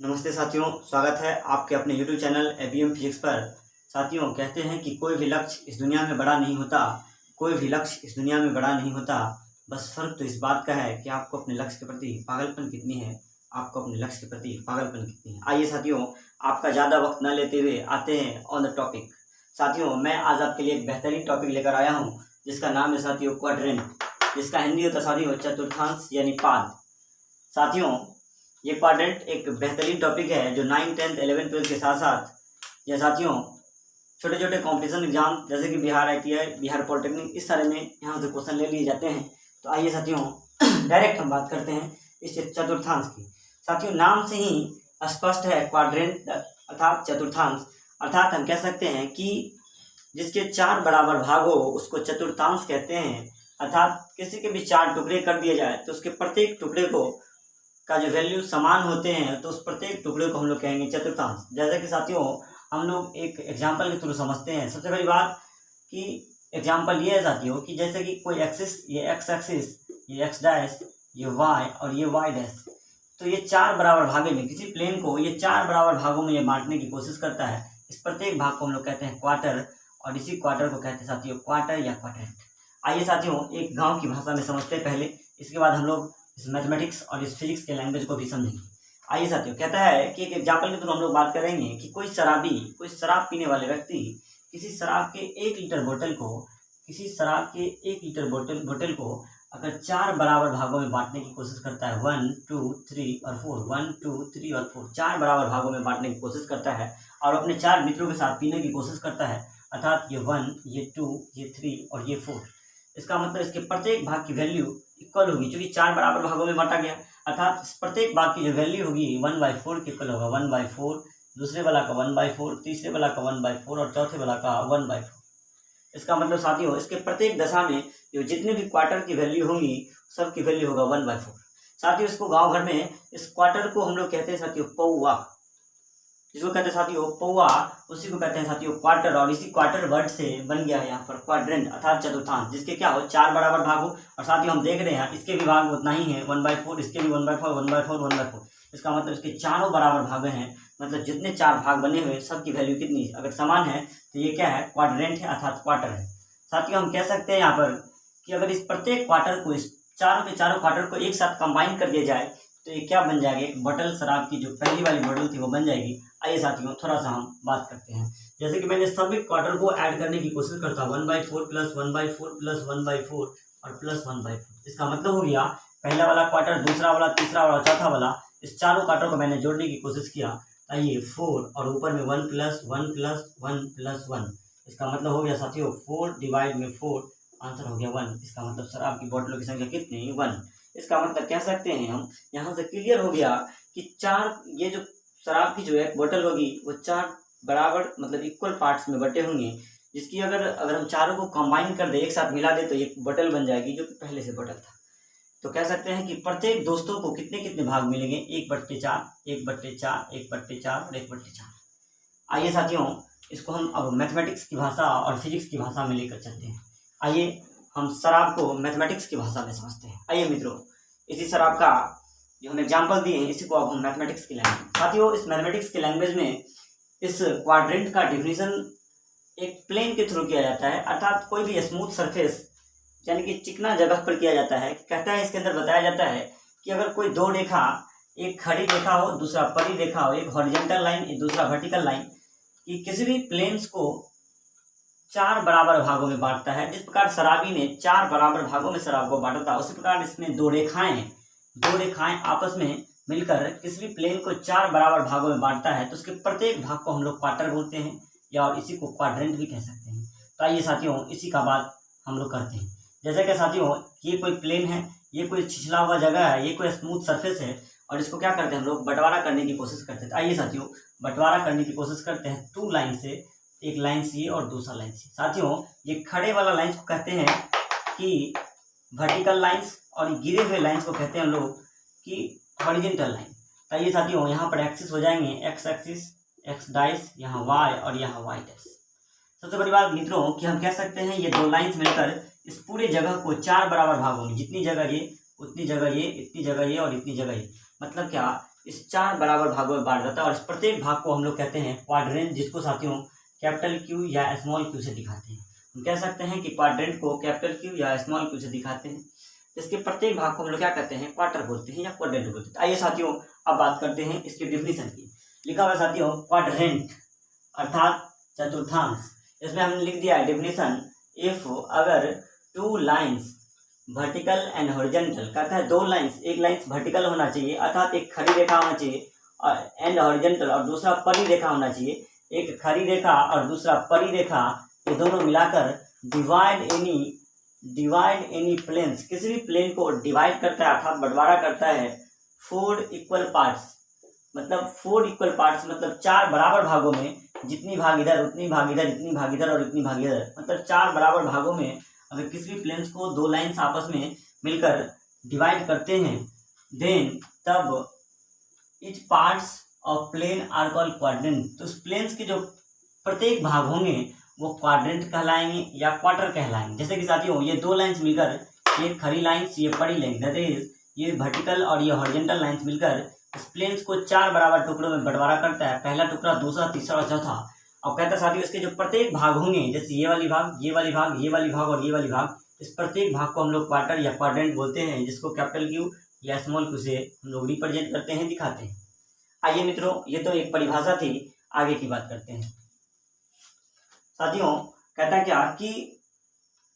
नमस्ते साथियों, स्वागत है आपके अपने YouTube चैनल एबीएम फिजिक्स पर। साथियों, कहते हैं कि कोई भी लक्ष्य इस दुनिया में बड़ा नहीं होता, कोई भी लक्ष्य इस दुनिया में बड़ा नहीं होता। बस फर्क तो इस बात का है कि आपको अपने लक्ष्य के प्रति पागलपन कितनी है, आपको अपने लक्ष्य के प्रति पागलपन कितनी है। आइए साथियों, आपका ज़्यादा वक्त न लेते हुए आते हैं ऑन द टॉपिक। साथियों, मैं आज आपके लिए एक बेहतरीन टॉपिक लेकर आया हूँ जिसका नाम है साथियों क्वाड्रेंट, जिसका हिंदी होता है साथियों चतुर्थांश यानी पाद। साथियों, ये क्वाड्रेंट एक बेहतरीन टॉपिक है जो 9, 10, 11, 12 के साथ साथ या साथियों छोटे छोटे कॉम्पिटिशन एग्जाम जैसे कि बिहार ITI, बिहार पॉलिटेक्निक, इस तरह में यहाँ से क्वेश्चन ले लिए जाते हैं। तो आइए साथियों डायरेक्ट हम बात करते हैं इस चतुर्थांश की। साथियों, नाम से ही स्पष्ट है क्वाड्रेंट अर्थात चतुर्थांश, अर्थात हम कह सकते हैं कि जिसके 4 बराबर भाग हो उसको चतुर्थांश कहते हैं। अर्थात किसी के भी 4 टुकड़े कर दिए जाए तो उसके प्रत्येक टुकड़े को का जो वैल्यू समान होते हैं तो उस प्रत्येक टुकड़े को हम लोग कहेंगे चतुर्थांश। जैसे कि साथियों हम लोग एक एग्जांपल के थ्रू समझते हैं। सबसे पहली बात कि एग्जांपल ये है साथियों कि जैसे कि कोई एक्सिस, ये एक्स एक्सिस, ये एक्स डैश, ये वाई और ये वाई डैश, तो ये 4 बराबर भागों में किसी प्लेन को ये 4 बराबर भागों में ये बांटने की कोशिश करता है। इस प्रत्येक भाग को हम लोग कहते हैं क्वार्टर और इसी क्वार्टर को कहते हैं साथियों क्वार्टर या क्वाड्रेंट। आइए साथियों एक गाँव की भाषा में समझते हैं पहले, इसके बाद हम लोग इस मैथमेटिक्स और इस फिजिक्स के लैंग्वेज को भी समझेंगे। आइए साथियों, कहता है कि एक एग्जाम्पल के थ्रू हम लोग बात करेंगे कि कोई शराब पीने वाले व्यक्ति किसी शराब के 1 लीटर बोतल को अगर 4 बराबर भागों में बांटने की कोशिश करता है, 1, 2, 3 और 4, 1, 2, 3 और 4, 4 बराबर भागों में बांटने की कोशिश करता है और अपने 4 मित्रों के साथ पीने की कोशिश करता है, अर्थात ये 1, ये 2, ये 3 और ये 4। इसका मतलब इसके प्रत्येक भाग की वैल्यू इक्वल होगी, क्योंकि 4 बराबर भागों में बांटा गया, अर्थात इस प्रत्येक भाग की जो वैल्यू होगी 1/4 के इक्वल होगा। 1/4, दूसरे वाला का 1/4, तीसरे वाला का 1/4 और चौथे वाला का 1/4। इसका मतलब साथियों इसके प्रत्येक दशा में जो जितने भी क्वार्टर की वैल्यू होंगी सब की वैल्यू होगा 1/4। साथियों इसको गाँव घर में इस क्वार्टर को हम लोग कहते हैं साथियों पौवा, जिसको कहते हैं साथियों पौवा, उसी को कहते हैं साथियों क्वार्टर। और इसी क्वार्टर वर्ड से बन गया है यहाँ पर क्वाड्रेंट अर्थात चतुर्थांश, जिसके क्या हो 4 बराबर भाग हो। और साथियों हम देख रहे हैं इसके भी भाग उतना ही है 1/4, इसके भी 1/4, 1/4, 1/4। इसका मतलब इसके चारों बराबर भाग हैं, मतलब जितने 4 भाग बने हुए सबकी वैल्यू कितनी अगर समान है तो ये क्या है क्वाड्रेंट है अर्थात क्वार्टर है। साथियों हम कह सकते हैं यहाँ पर कि अगर इस प्रत्येक क्वार्टर को, इस चारों के चारों क्वार्टर को एक साथ कंबाइन कर दिया जाए तो ये क्या बन जाएगा, एक बोतल शराब की जो पहली वाली बोतल थी वो बन जाएगी। आइए साथियों थोड़ा सा हम बात करते हैं। जैसे कि मैंने सभी क्वार्टर को ऐड करने की कोशिश करता हूँ, 1/4 प्लस 1/4 प्लस 1/4 और प्लस 1/4। इसका मतलब हो गया पहला वाला क्वार्टर, दूसरा वाला, तीसरा वाला, चौथा वाला, इस चारों क्वार्टर को मैंने जोड़ने की कोशिश किया। आइए 4 और ऊपर में 1 प्लस 1 प्लस 1 प्लस 1। इसका मतलब हो गया साथियों 4 डिवाइड में 4, आंसर हो गया 1। इसका मतलब शराब की बोतलों की संख्या कितनी, 1। इसका मतलब कह सकते हैं हम यहाँ से क्लियर हो गया कि 4 ये जो शराब की जो है बोतल होगी वो 4 बराबर मतलब इक्वल पार्ट्स में बटे होंगे, जिसकी अगर हम चारों को कंबाइन कर दे, एक साथ मिला दे तो एक बोतल बन जाएगी जो कि पहले से बोतल था। तो कह सकते हैं कि प्रत्येक दोस्तों को कितने कितने भाग मिलेंगे, 1/4, 1/4, 1/4 और 1/4। आइए साथियों इसको हम अब मैथमेटिक्स की भाषा और फिजिक्स की भाषा में लेकर चलते हैं। आइए हम शराब को मैथमेटिक्स की भाषा में समझते हैं। आइए मित्रों, इसी शराब का जो हम एग्जाम्पल दिए हैं इसी को अब हम मैथमेटिक्स की लैंग्वेज, साथियों इस मैथमेटिक्स की लैंग्वेज में इस क्वाड्रेंट का डिफिनीशन एक प्लेन के थ्रू किया जाता है, अर्थात कोई भी स्मूथ सरफेस यानी कि चिकना जगह पर किया जाता है। कहता है इसके अंदर बताया जाता है कि अगर कोई 2 रेखा, एक खड़ी रेखा हो, दूसरा परी रेखा हो, एक हॉरिजॉन्टल लाइन, एक दूसरा वर्टिकल लाइन, कि किसी भी प्लेन्स को 4 बराबर भागों में बांटता है। जिस प्रकार शराबी ने 4 बराबर भागों में शराब को बांटा था, उसी प्रकार इसमें 2 रेखाएं आपस में मिलकर किसी भी प्लेन को 4 बराबर भागों में बांटता है तो उसके प्रत्येक भाग को हम लोग क्वार्टर बोलते हैं या और इसी को क्वाड्रेंट भी कह सकते हैं। तो आइए साथियों इसी का बात हम लोग करते हैं। जैसे कि साथियों ये कोई प्लेन है, ये कोई छिछला हुआ जगह है, ये कोई स्मूथ सरफेस है और इसको क्या करते हैं हम लोग बंटवारा करने की कोशिश करते हैं। आइए साथियों बंटवारा करने की कोशिश करते हैं 2 लाइन से, एक लाइन से और दूसरा लाइन से। साथियों ये खड़े वाला लाइन्स को कहते हैं कि वर्टिकल लाइन्स और गिरे हुए लाइन्स को कहते हैं हम लोग कि हॉरिजॉन्टल लाइन। आइए साथियों यहाँ पर एक्सिस हो जाएंगे एक्स एक्सिस, एक्स डैश, यहाँ वाई और यहाँ वाई डैश। सबसे बड़ी बात मित्रों कि हम कह सकते हैं ये 2 लाइन्स मिलकर इस पूरे जगह को 4 बराबर भागों में, जितनी जगह ये उतनी जगह ये, इतनी जगह ये और इतनी जगह ये, मतलब क्या इस 4 बराबर भागों में बांट देता है और इस प्रत्येक भाग को हम लोग कहते हैं क्वाड्रेंट, जिसको साथियों कैपिटल क्यू या स्मॉल क्यू से दिखाते हैं। हम कह सकते हैं कि क्वाड्रेंट को कैपिटल क्यू या स्मॉल क्यू से दिखाते हैं। इसके प्रत्येक भाग को हम लोग क्या कहते हैं, क्वार्टर बोलते हैं या क्वाड्रेंट बोलते हैं। आइए साथियों अब बात करते हैं इसकी डिफिनीशन की। लिखा हुआ साथियों क्वाड्रेंट अर्थात चतुर्थांश। इसमें हमने लिख दिया है डिफिनीशन, इफ अगर 2 लाइन्स वर्टिकल एंड हॉरिजॉन्टल, कहता है 2 लाइन्स, एक लाइन वर्टिकल होना चाहिए अर्थात एक खड़ी रेखा होना चाहिए और एंड हॉरिजॉन्टल और दूसरा परी रेखा होना चाहिए। एक खड़ी रेखा और दूसरा परी रेखा, ये दोनों मिलाकर डिवाइड एनी प्लेन्स, किसी भी प्लेन को डिवाइड करता है अर्थात बंटवारा करता है 4 इक्वल पार्ट्स, मतलब 4 इक्वल पार्ट्स मतलब 4 बराबर भागों में, जितनी भाग इधर उतनी भाग इधर, इतनी भाग इधर और इतनी भाग इधर, मतलब 4 बराबर भागों में अगर किसी भी प्लेन्स को 2 लाइन्स आपस में मिलकर डिवाइड करते हैं, देन तब each parts of plane are called quadrant. तो उस प्लेन्स के जो प्रत्येक भाग होंगे वो क्वाड्रेंट कहलाएंगे या क्वार्टर कहलाएंगे। जैसे कि साथियों ये 2 लाइन्स मिलकर, ये खड़ी लाइन्स ये पड़ी लाइन, दैट इज ये वर्टिकल और ये हॉरिजॉन्टल लाइन्स मिलकर इस प्लेन्स को 4 बराबर टुकड़ों में बंटवारा करता है, पहला टुकड़ा, दूसरा, तीसरा और चौथा। अब कहता है साथियों इसके जो प्रत्येक भाग होंगे, जैसे ये वाली भाग, ये वाली भाग, ये वाली भाग और ये वाली भाग, इस प्रत्येक भाग को हम लोग क्वार्टर या क्वाड्रेंट बोलते हैं, जिसको कैपिटल क्यू या स्मॉल क्यू से हम लोग रिप्रेजेंट करते हैं, दिखाते हैं। आइए मित्रों ये तो एक परिभाषा थी, आगे की बात करते हैं। साथियों कहता है क्या कि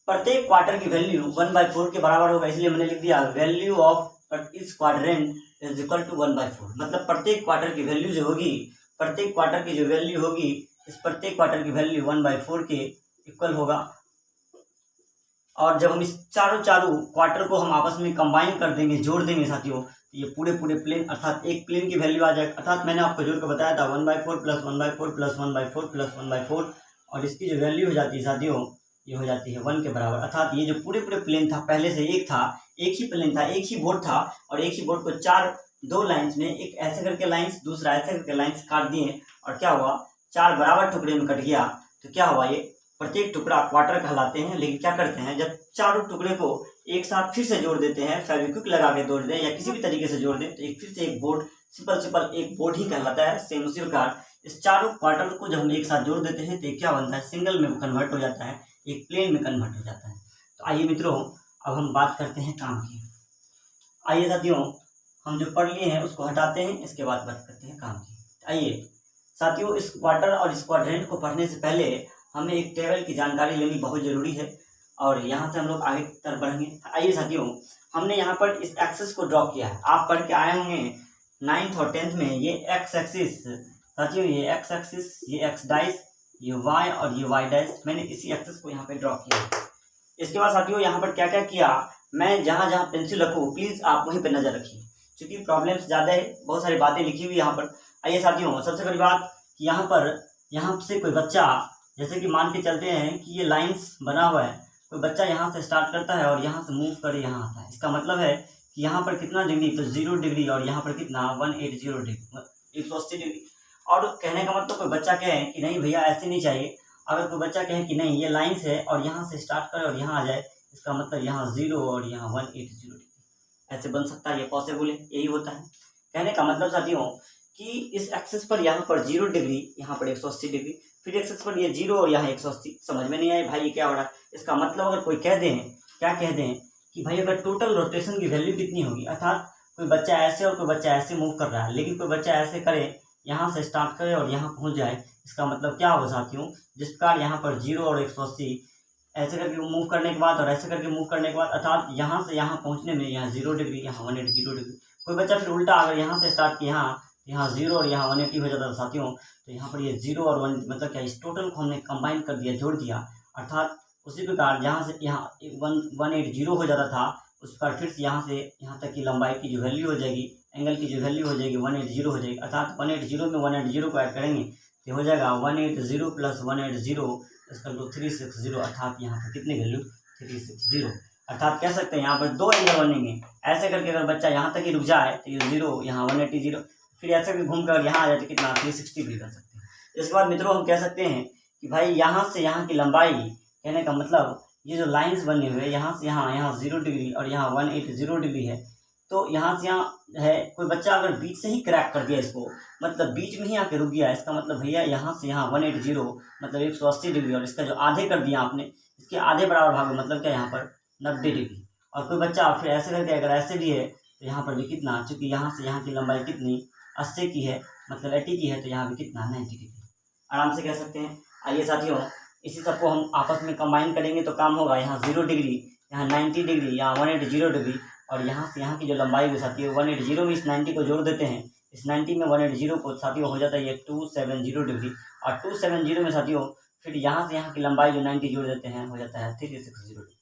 प्रत्येक क्वार्टर की वैल्यू 1/4 के बराबर होगा, इसलिए मैंने लिख दिया वैल्यू ऑफ इस क्वाड्रेंट इज इक्वल टू 1/4। मतलब प्रत्येक क्वार्टर की वैल्यू जो होगी, प्रत्येक क्वार्टर की जो वैल्यू होगी, इस प्रत्येक क्वार्टर की वैल्यू 1/4 के इक्वल होगा। और जब हम इस चारों क्वार्टर को हम आपस में कंबाइन कर देंगे, जोड़ देंगे साथियों, तो ये पूरे प्लेन अर्थात एक प्लेन की वैल्यू आ जाएगा। अर्थात मैंने आपको जोड़ कर बताया था 1/4 + 1/4 + 1/4 + 1/4, और इसकी जो वैल्यू हो जाती है साथियों, ये हो जाती है 1 के बराबर। अर्थात ये जो पूरे प्लेन था, पहले से एक था, एक ही प्लेन था, एक ही बोर्ड था, और एक ही बोर्ड को 2 लाइन्स में, एक ऐसे करके लाइन्स, दूसरा ऐसे करके लाइन्स काट दिए, और क्या हुआ, 4 बराबर टुकड़े में कट गया। तो क्या हुआ, ये प्रत्येक टुकड़ा क्वार्टर कहलाते हैं। लेकिन क्या करते हैं, जब चारों टुकड़े को एक साथ फिर से जोड़ देते हैं, फेविक्विक लगा के जोड़ दें या किसी भी तरीके से जोड़ दें, तो फिर से एक बोर्ड, सिंपल एक बोर्ड ही कहलाता है। सेम उसी प्रकार इस चारों क्वार्टर को जब हम एक साथ जोड़ देते हैं तो क्या बनता है, सिंगल में कन्वर्ट हो जाता है, एक प्लेन में कन्वर्ट हो जाता है। तो आइए मित्रों अब हम बात करते हैं काम की। आइए साथियों हम जो पढ़ लिए हैं उसको हटाते हैं, इसके बाद बात करते हैं काम की। आइए साथियों इस क्वार्टर और इस क्वाड्रेंट को पढ़ने से पहले हमें एक टेबल की जानकारी लेनी बहुत जरूरी है, और यहाँ से हम लोग आगे की तरफ बढ़ेंगे। आइए साथियों हमने यहाँ पर इस एक्सिस को ड्रॉ किया है, आप पढ़ के आए होंगे 9th और 10th में। ये एक्स एक्सिस साथियों, ये एक्स एक्सिस, ये एक्स डाइस, ये वाई और ये वाई डाइस, मैंने इसी एक्सिस को यहाँ पे ड्रॉ किया है। इसके बाद साथियों यहाँ पर क्या क्या किया, मैं जहाँ जहाँ पेंसिल रखूँ प्लीज़ आप वहीं पर नज़र रखिए, क्योंकि प्रॉब्लम्स ज़्यादा है, बहुत सारी बातें लिखी हुई यहाँ पर। आइए साथियों सबसे बड़ी बात कि यहाँ से कोई बच्चा, जैसे कि मान के चलते हैं कि ये लाइंस बना हुआ है, कोई बच्चा यहाँ से स्टार्ट करता है और यहाँ से मूव कर यहाँ आता है। इसका मतलब है कि यहाँ पर कितना डिग्री, तो 0 डिग्री, और यहाँ पर कितना 180 डिग्री, 180 डिग्री। और कहने का मतलब कोई बच्चा कहे कि नहीं भैया ऐसे नहीं चाहिए, अगर कोई बच्चा कहे कि नहीं ये लाइंस है और यहाँ से स्टार्ट करे और यहाँ आ जाए, इसका मतलब यहाँ 0 और यहाँ 180 डिग्री, ऐसे बन सकता है, ये पॉसिबल है, यही होता है। कहने का मतलब साथियों कि इस एक्सिस पर यहाँ पर 0 डिग्री, यहाँ पर 180 डिग्री, फिर एक्सिस पर ये 0 और यहाँ 180। समझ में नहीं आए भाई ये क्या हो रहा है। इसका मतलब अगर कोई कह दें, क्या कह दें कि भाई अगर टोटल रोटेशन की वैल्यू कितनी होगी, अर्थात कोई बच्चा ऐसे और कोई बच्चा ऐसे मूव कर रहा है, लेकिन कोई बच्चा ऐसे करे, यहाँ से स्टार्ट करे और यहाँ पहुँच जाए, इसका मतलब क्या होगा साथियों, जिस प्रकार यहाँ पर 0 और 180 ऐसे करके मूव करने के बाद और ऐसे करके मूव करने के बाद, अर्थात यहाँ से यहाँ पहुँचने में यहाँ 0 डिग्री, यहाँ 180 डिग्री। कोई बच्चा फिर उल्टा अगर यहाँ से स्टार्ट किया, यहाँ 0 और यहाँ 180 हो जाता है साथियों, तो यहाँ पर ये 0 और 1 मतलब क्या, इस टोटल को हमने कंबाइन कर दिया, जोड़ दिया। अर्थात उसी प्रकार जहाँ से यहाँ 180 हो जाता था, उस पर फिर से यहाँ से यहाँ तक की लंबाई की जो वैल्यू हो जाएगी, एंगल की जो वैल्यू हो जाएगी 180 हो जाएगी। अर्थात 180 में 180 को ऐड करेंगे तो हो जाएगा 180 + 180 इसका 360, अर्थात यहाँ पर कितनी वैल्यू 360। अर्थात कह सकते हैं यहाँ पर 2 एंगल बनेंगे। ऐसे करके अगर बच्चा यहाँ तक ही रुक जाए तो ये 0, यहाँ 180, फिर ऐसे भी घूम कर यहाँ आ जाए तो कितना 360 भी कर सकते हैं। इसके बाद मित्रों हम कह सकते हैं कि भाई यहाँ से यहाँ की लंबाई, कहने का मतलब ये जो लाइंस बने हुए यहाँ से यहाँ 0 डिग्री और यहाँ 180 डिग्री है, तो यहाँ से यहाँ है, कोई बच्चा अगर बीच से ही क्रैक कर दिया इसको, मतलब बीच में ही आके रुक गया, इसका मतलब भैया यहाँ से यहाँ 180 मतलब 180 डिग्री, और इसका जो आधे कर दिया आपने, इसके आधे बराबर भाग मतलब क्या यहाँ पर 90 डिग्री। और कोई बच्चा फिर ऐसे करके अगर ऐसे भी है तो यहाँ पर भी कितना, चूँकि यहाँ से यहाँ की लंबाई कितनी 80 की है, मतलब 80 की है, तो यहाँ भी कितना 90 डिग्री आराम से कह सकते हैं। आइए साथियों, इसी सबको हम आपस में कंबाइन करेंगे तो काम होगा। यहाँ 0 डिग्री, यहाँ 90 डिग्री, यहाँ 180 डिग्री, और यहाँ से यहाँ की जो लंबाई है साथियों 180 में इस 90 को जोड़ देते हैं, इस 90 में 180 को साथियों हो जाता है ये 270 डिग्री, और 270 में साथियों फिर यहाँ से यहाँ की लंबाई जो 90 जोड़ देते हैं हो जाता है 360 डिग्री।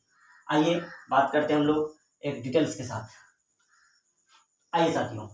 आइए बात करते हैं हम लोग एक डिटेल्स के साथ। आइए साथियों,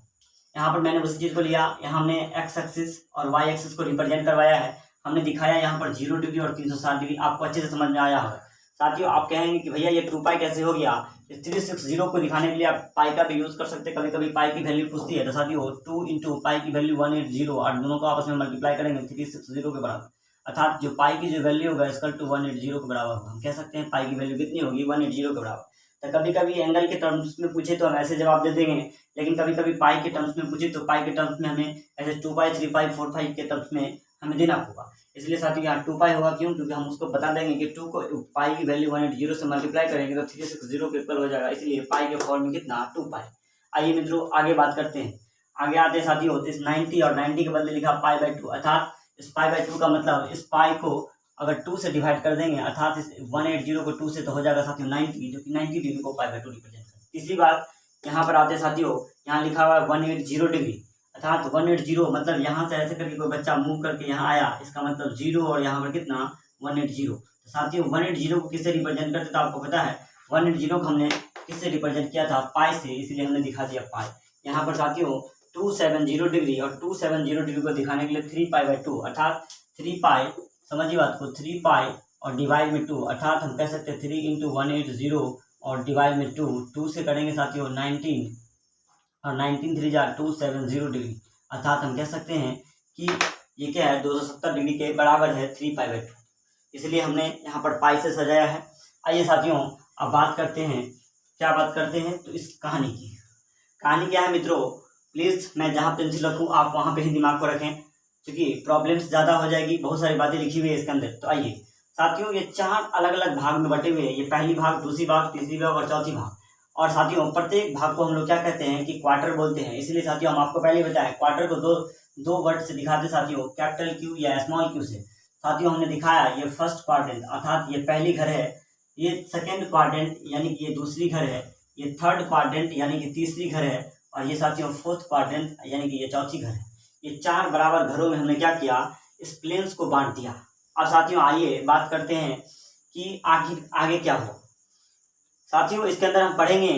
यहाँ पर मैंने उसी चीज़ को लिया, यहाँ हमने एक्स एक्सिस और वाई एक्सिस को रिप्रेजेंट करवाया है, हमने दिखाया यहाँ पर 0 डिग्री और 360 डिग्री, आपको अच्छे से समझ में आया होगा। साथियों आप कहेंगे कि भैया ये 2 पाई कैसे हो गया, इस 360 को दिखाने के लिए आप पाई का भी यूज़ कर सकते हैं। कभी कभी पाई की वैल्यू पूछती है तो साथियों 2 इंटू पाई की वैल्यू 180, और दोनों को आपस में मल्टीप्लाई करेंगे 360 के बराबर, अर्थात जो पाई की जो वैल्यू होगा इसका 180 के बराबर होगा। हम कह सकते हैं पाई की वैल्यू कितनी होगी 180 के बराबर। तो कभी कभी एंगल के टर्म्स में पूछे तो हम ऐसे जवाब दे देंगे, लेकिन कभी कभी पाई के टर्म्स में पूछे तो पाई के टर्म्स में हमें ऐसे 2 पाई 3 पाई 4 पाई के टर्म्स में हमें देना होगा। इसलिए साथियों यहाँ 2 पाई होगा, क्यों, क्योंकि हम उसको बता देंगे कि 2 को पाई की वैल्यू 180 से मल्टीप्लाई करेंगे तो 360 के इक्वल हो जाएगा, इसलिए पाई के फॉर्म में कितना 2 पाई। आइए मित्रों आगे बात करते हैं, आगे आते हैं साथियों। इस 90 और 90 के बदले लिखा पाई बाई 2, अर्थात इस पाई बाई 2 का मतलब इस पाई को अगर 2 से डिवाइड कर देंगे, अर्थात इस 180 को 2 से तो हो जाएगा साथियों 90, जो कि 90 डिग्री को पाई बाई 2 रिप्रेजेंट करता है। तीसरी बात यहाँ पर आते साथियों, यहाँ लिखा हुआ है 180 डिग्री, अर्थात 180 मतलब यहाँ से ऐसे करके कोई बच्चा मूव करके यहाँ आया, इसका मतलब 0 और यहाँ पर कितना 180। तो साथियों 180 को किससे रिप्रेजेंट करते थे आपको पता है, 180 को हमने किससे रिप्रेजेंट किया था, पाई से, इसलिए हमने दिखा दिया पाई। यहाँ पर साथियों 270 डिग्री, और 270 डिग्री को दिखाने के लिए 3 पाई बाई 2, अर्थात 3 पाई, समझिए बात को, 3 पाई और डिवाइड में 2, अर्थात हम कह सकते हैं 3 इंटू 180 और डिवाइड में 2 से करेंगे साथियों 19, और 19 3 जा 270 डिग्री, अर्थात हम कह सकते हैं कि ये क्या है 270 डिग्री के बराबर है 3 पाई बाई 2, इसलिए हमने यहाँ पर पाई से सजाया है। आइए साथियों अब बात करते हैं, क्या बात करते हैं, तो इस कहानी की। कहानी क्या है मित्रों, प्लीज़ मैं जहाँ पेंसिल रखूँ आप वहाँ पे ही दिमाग को रखें, क्योंकि प्रॉब्लम्स ज़्यादा हो जाएगी, बहुत सारी बातें लिखी हुई है इसके अंदर। तो आइए साथियों, ये 4 अलग अलग भाग में बटे हुए हैं, ये पहली भाग, दूसरी भाग, तीसरी भाग और चौथी भाग। और साथियों प्रत्येक भाग को हम लोग क्या कहते हैं कि क्वार्टर बोलते हैं, इसलिए साथियों हम आपको पहले बताया क्वार्टर को दो वर्ड से दिखाते साथियों, कैपिटल क्यू या स्मॉल क्यू से। साथियों हमने दिखाया ये फर्स्ट क्वाड्रेंट, अर्थात ये पहली घर है, ये सेकेंड क्वाड्रेंट यानी कि ये दूसरी घर है, ये थर्ड क्वाड्रेंट यानी कि तीसरी घर है, और ये साथियों फोर्थ क्वाड्रेंट यानी कि ये चौथी घर है। ये 4 बराबर घरों में हमने क्या किया, इस प्लेन्स को बांट दिया। अब साथियों आइए बात करते हैं कि आगे क्या हो। साथियों इसके अंदर हम पढ़ेंगे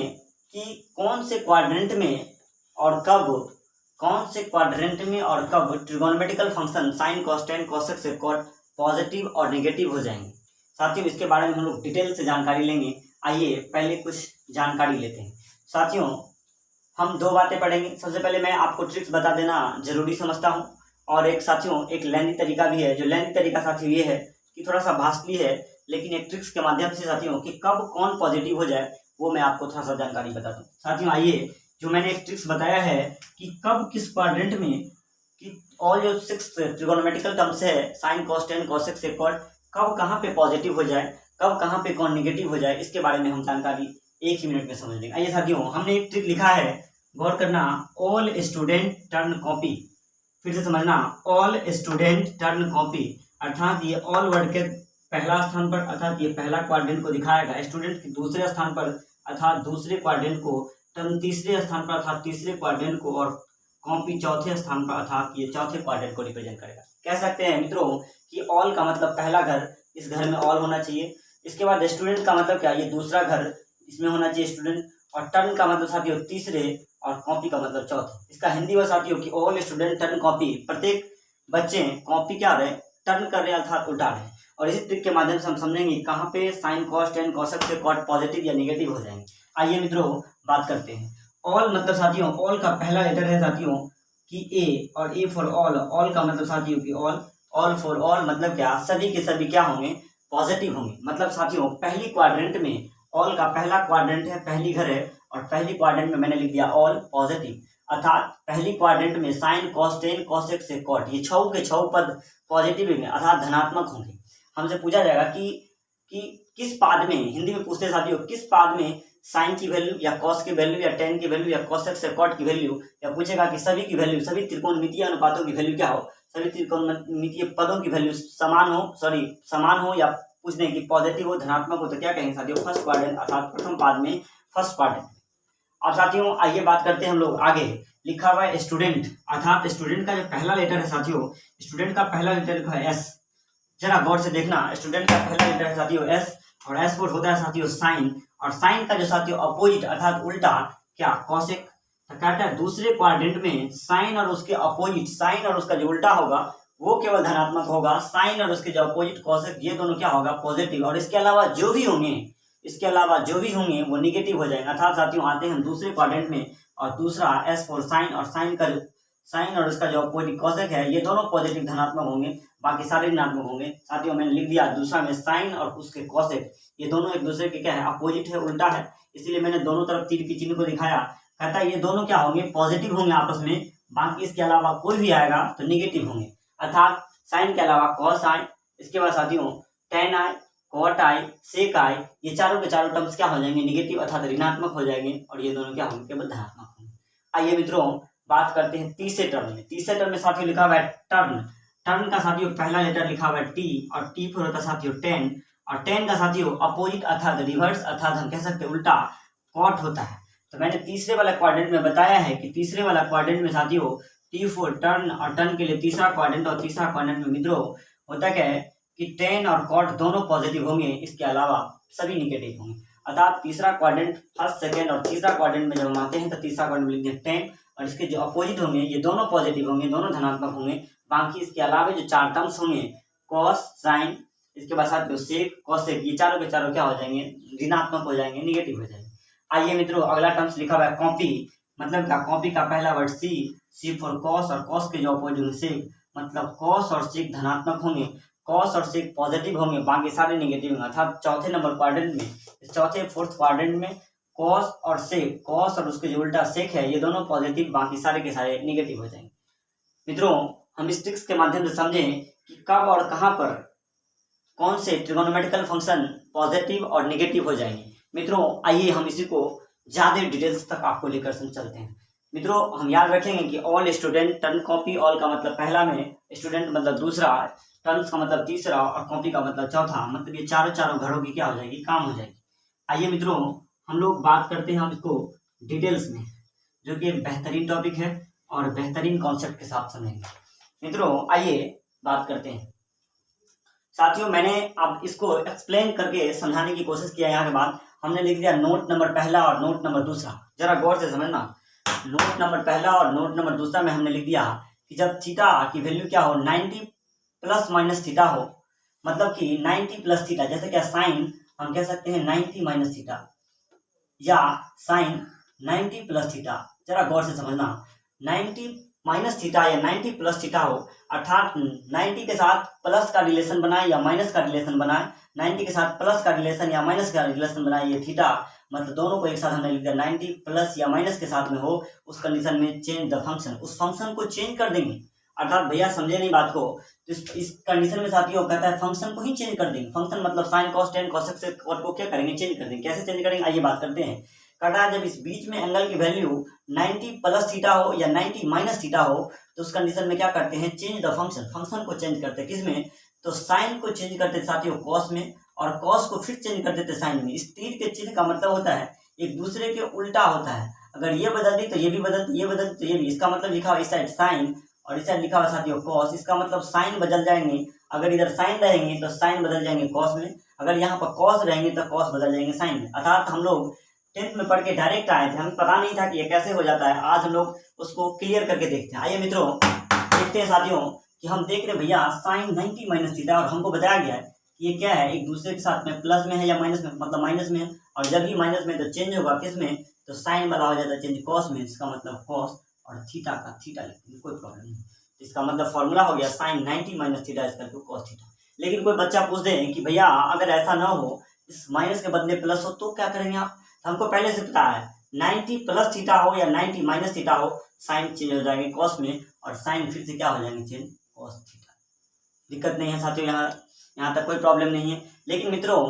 कि कौन से क्वाड्रेंट में और कब trigonometrical function sine cos tan cosec sec cot positive और नेगेटिव हो जाएंगे। साथियों इसके बारे में हम लोग डिटेल से जानकारी लेंगे। आइए पहले कुछ जानकारी लेते हैं। साथियों हम 2 बातें पढ़ेंगे। सबसे पहले मैं आपको ट्रिक्स बता देना जरूरी समझता हूँ, और एक साथियों एक लेंथी तरीका भी है। जो लेंथी तरीका साथियों ये है कि थोड़ा सा भास्टली है, लेकिन एक ट्रिक्स के माध्यम से साथियों कि कब कौन पॉजिटिव हो जाए वो मैं आपको थोड़ा सा जानकारी बता दूँ। साथियों आइए, जो मैंने एक ट्रिक्स बताया है कि कब किस क्वाड्रेंट में कि ऑल जो 6 ट्रिगोनोमेट्रिकल टर्म्स है साइन कोस्टेन कोसेक सेकॉट कब कहाँ पे पॉजिटिव हो जाए, कब कहाँ पे कौन नेगेटिव हो जाए, इसके बारे में हम जानकारी 1 ही मिनट में समझ लेंगे। आइए साथियों हमने एक ट्रिक लिखा है, गौर करना, ऑल स्टूडेंट टर्न कॉपी। फिर से समझना, ऑल स्टूडेंट टर्न कॉपी, अर्थात ये ऑल वर्ड के पहला स्थान पर, अर्थात ये पहला क्वाड्रेंट को दिखाएगा, स्टूडेंट के दूसरे स्थान पर अर्थात दूसरे क्वाड्रेंट को, टर्न तीसरे स्थान पर अर्थात तीसरे क्वाड्रेंट को, और कॉपी चौथे स्थान पर अर्थात ये चौथे क्वाड्रेंट को रिप्रेजेंट करेगा। कह सकते हैं मित्रों कि ऑल का मतलब पहला घर, इस घर में ऑल होना चाहिए। इसके बाद स्टूडेंट का मतलब क्या, ये दूसरा घर, इसमें होना चाहिए स्टूडेंट। और टर्न का मतलब साथियों तीसरे, और कॉपी का मतलब चौथे। इसका हिंदी में साथियों कि ऑल स्टूडेंट टर्न कॉपी, प्रत्येक बच्चे कॉपी क्या रहे, टर्न कर रहे हैं अर्थात उल्टा रहे। और इसी ट्रिक के माध्यम से हम समझेंगे कहाँ पे साइन कॉस टेन कोसेक से कॉट पॉजिटिव या नेगेटिव हो जाएंगे। आइए मित्रों बात करते हैं। ऑल मतलब साथियों, ऑल का पहला लेटर है साथियों कि ए, और ए फॉर ऑल। ऑल का मतलब साथियों कि ऑल फॉर ऑल मतलब क्या, सभी के सभी क्या होंगे, पॉजिटिव होंगे। मतलब साथियों पहली क्वाड्रेंट में ऑल का पहला क्वाड्रेंट है, पहली घर है, और पहली क्वाड्रेंट में मैंने लिख दिया ऑल पॉजिटिव, अर्थात पहली क्वाड्रेंट में साइन कॉस टेन कॉसेक से कॉट, ये छह के छह पद पॉजिटिव होंगे अर्थात धनात्मक होंगे। हमसे पूछा जाएगा कि किस पाद में, हिंदी में पूछते साथियों, किस पाद में साइन की वैल्यू या कॉस की वैल्यू या टेन की वैल्यू या कॉसेक से कॉट की वैल्यू, या पूछेगा कि सभी की वैल्यू, सभी त्रिकोणमितीय अनुपातों की वैल्यू क्या हो, सभी त्रिकोणमितीय पदों की वैल्यू समान हो या पूछ दें कि पॉजिटिव हो धनात्मक हो, तो क्या कहेंगे साथियों, फर्स्ट क्वाड्रेंट अर्थात प्रथम पाद में फर्स्ट क्वाड्रेंट। अब साथियों आइए बात करते हैं हम लोग आगे। लिखा हुआ है स्टूडेंट, अर्थात स्टूडेंट का जो पहला लेटर है साथियों, स्टूडेंट का पहला लेटर लिखा है एस, जरा गौर से देखना, स्टूडेंट का पहला लेटर है साथियों एस, और एस पर होता है साथियों साइन, और साइन का जो साथियों अपोजिट अर्थात उल्टा क्या, कॉसेक। तो कहता है दूसरे क्वाड्रेंट में साइन और उसके अपोजिट, साइन और उसका जो उल्टा होगा वो केवल धनात्मक होगा, साइन और उसके जो अपोजिट कॉसेक ये दोनों क्या होगा, पॉजिटिव, और इसके अलावा जो भी होंगे वो निगेटिव हो जाएंगे। अर्थात साथियों आते हैं दूसरे क्वाड्रेंट में, और दूसरा एस फॉर साइन, और साइन और उसका जो अपोजिट कॉसेक है ये दोनों पॉजिटिव धनात्मक होंगे, बाकी सारे ऋणात्मक होंगे। साथियों मैंने लिख दिया दूसरा में साइन और उसके कॉसेक ये दोनों एक दूसरे के क्या है, अपोजिट है, उल्टा है, इसीलिए मैंने दोनों तरफ तीर की चिन्ह को दिखाया। कहता है ये दोनों क्या होंगे, पॉजिटिव होंगे आपस में, बाकी इसके अलावा कोई भी आएगा तो निगेटिव होंगे। अर्थात साइन के अलावा कॉस आए, इसके बाद साथियों टेन आए, कॉट आए, सेक आए, ये चारों के चारों टर्म्स क्या हो जाएंगे, निगेटिव अर्थात ऋणात्मक हो जाएंगे, और ये दोनों क्या होंगे, केवल धनात्मक होंगे। आइए मित्रों बात करते हैं तीसरे टर्म में। तीसरे टर्म में साथियों लिखा हुआ है टर्न, टर्न का साथियों पहला लेटर लिखा हुआ है टी, और टी पर होता है साथियों टेन, और टेन का साथियों अपोजिट अर्थात रिवर्स अर्थात हम कह सकते हैं उल्टा कॉट होता है। तो मैंने तीसरे वाला क्वाड्रेंट में बताया है कि तीसरे वाला क्वाड्रेंट में साथियों टी फॉर टर्न, और टर्न के लिए तीसरा क्वाड्रेंट, और तीसरा क्वाड्रेंट में मित्रों होता क्या है कि टेन और कॉट दोनों पॉजिटिव होंगे, इसके अलावा सभी निगेटिव होंगे। अर्थात तीसरा क्वाड्रेंट, फर्स्ट सेकेंड और तीसरा क्वाड्रेंट में जब हम आते हैं तो तीसरा क्वाड्रेंट में लिखते हैं टेन, और इसके जो अपोजिट होंगे ये दोनों पॉजिटिव होंगे, दोनों धनात्मक होंगे, बाकी इसके अलावा जो चार टर्म्स होंगे कॉस साइन, इसके बाद साथ सेक कॉसेक, ये चारों के चारों क्या हो जाएंगे, ऋणात्मक हो जाएंगे, निगेटिव हो जाएंगे। आइए मित्रों अगला टर्म्स लिखा हुआ है कॉपी, मतलब क्या, कॉपी का पहला वर्ड सी फॉर कॉस, और कॉस के जो अपोजिट होंगे सेक, मतलब कॉस और सेक धनात्मक होंगे, कॉस और सेक पॉजिटिव होंगे, बाकी सारे निगेटिव होंगे। अर्थात चौथे नंबर क्वाड्रेंट में, चौथे फोर्थ क्वाड्रेंट में कॉस और सेक, कॉस और उसके जो उल्टा सेक है ये दोनों पॉजिटिव, बाकी सारे के सारे निगेटिव हो जाएंगे। मित्रों हम इस ट्रिक्स के माध्यम से समझें कि कब और कहां पर कौन से ट्रिगोनोमेट्रिकल फंक्शन पॉजिटिव और निगेटिव हो जाएंगे। मित्रों आइए हम इसी को ज्यादा डिटेल्स तक आपको लेकर चलते हैं। मित्रों हम याद रखेंगे कि all student, turn copy, all का मतलब पहला में, स्टूडेंट मतलब दूसरा, टर्न्स का मतलब तीसरा, और कॉपी का मतलब चौथा, मतलब ये चारों घरों की क्या हो जाएगी, काम हो जाएगी। आइए मित्रों हम लोग बात करते हैं हम इसको डिटेल्स में, जो कि एक बेहतरीन टॉपिक है और बेहतरीन कॉन्सेप्ट के साथ समझेंगे। मित्रों आइए बात करते हैं। साथियों मैंने अब इसको एक्सप्लेन करके समझाने की कोशिश किया। यहाँ के बाद हमने लिख दिया नोट नंबर पहला और नोट नंबर दूसरा, जरा गौर से समझना। नोट नंबर पहला और नोट नंबर दूसरा में हमने लिख दिया कि जब थीटा की वैल्यू क्या हो, 90 प्लस माइनस थीटा हो, मतलब कि 90 प्लस थीटा, जैसे क्या साइन हम कह सकते हैं 90 माइनस थीटा, या साइन 90 प्लस थीटा। जरा गौर से समझना, 90 माइनस थीटा या 90 प्लस थीटा हो, अर्थात 90 के साथ प्लस का रिलेशन बनाए या माइनस का रिलेशन बनाए, 90 के साथ प्लस का रिलेशन या माइनस का रिलेशन बनाए, ये थीटा मतलब दोनों को एक साथ हमने लिख दिया 90 प्लस या माइनस के साथ में हो, उस कंडीशन में चेंज द फंक्शन, उस फंक्शन को चेंज कर देंगे। अर्थात भैया समझे नहीं बात को, तो इस कंडीशन में साथियों कहता है फंक्शन को ही चेंज कर देंगे। फंक्शन मतलब साइन कॉस टेन कॉसेक से कॉट को क्या करेंगे, चेंज कर देंगे। कैसे चेंज करेंगे आइए बात करते हैं। कहता है जब इस बीच में एंगल की वैल्यू 90 प्लस थीटा हो या 90 माइनस थीटा हो, तो उस कंडीशन में क्या करते हैं, चेंज द फंक्शन, फंक्शन को चेंज करते हैं। किसमें, तो साइन को चेंज करते साथियों कॉस में, और कॉस को फिर चेंज कर देते साइन में। इस तीर के चिन्ह का मतलब होता है एक दूसरे के उल्टा होता है, अगर ये बदल दी तो ये भी बदल, ये बदल तो ये भी। इसका मतलब लिखा हुआ इस साइड साइन और इस साइड लिखा हुआ साथियों कॉस, इसका मतलब साइन बदल जाएंगे, अगर इधर साइन रहेंगे तो साइन बदल जाएंगे कॉस में, अगर यहाँ पर कॉस रहेंगे तो कॉस बदल जाएंगे साइन में। अर्थात हम लोग 10th में पढ़ के डायरेक्ट आए थे, हमें पता नहीं था कि ये कैसे हो जाता है। आज हम लोग उसको क्लियर करके देखते हैं। आइए मित्रों देखते हैं साथियों कि हम देख रहे हैं भैया साइन 90 माइनस थीटा, और हमको बताया गया है कि ये क्या है, एक दूसरे के साथ में प्लस में है या माइनस में, मतलब माइनस में है, और जब भी माइनस में तो चेंज होगा किस में, तो साइन वाला हो जाता है चेंज कॉस में, इसका मतलब कॉस, और थीटा का थीटा लिखते हैं, कोई प्रॉब्लम नहीं। इसका मतलब फॉर्मूला हो गया साइन 90 माइनस थीटा इसका तो कॉस थीटा। लेकिन कोई बच्चा पूछ दे कि भैया अगर ऐसा ना हो, इस माइनस के बदले प्लस हो, तो क्या करेंगे आप। हमको पहले से पता है 90 प्लस थीटा हो या 90 माइनस थीटा हो, साइन चेंज हो जाएंगे कॉस में, और साइन फिर से क्या हो जाएंगे चेंज कॉस थीटा। दिक्कत नहीं है साथियों, यहाँ तक कोई प्रॉब्लम नहीं है। लेकिन मित्रों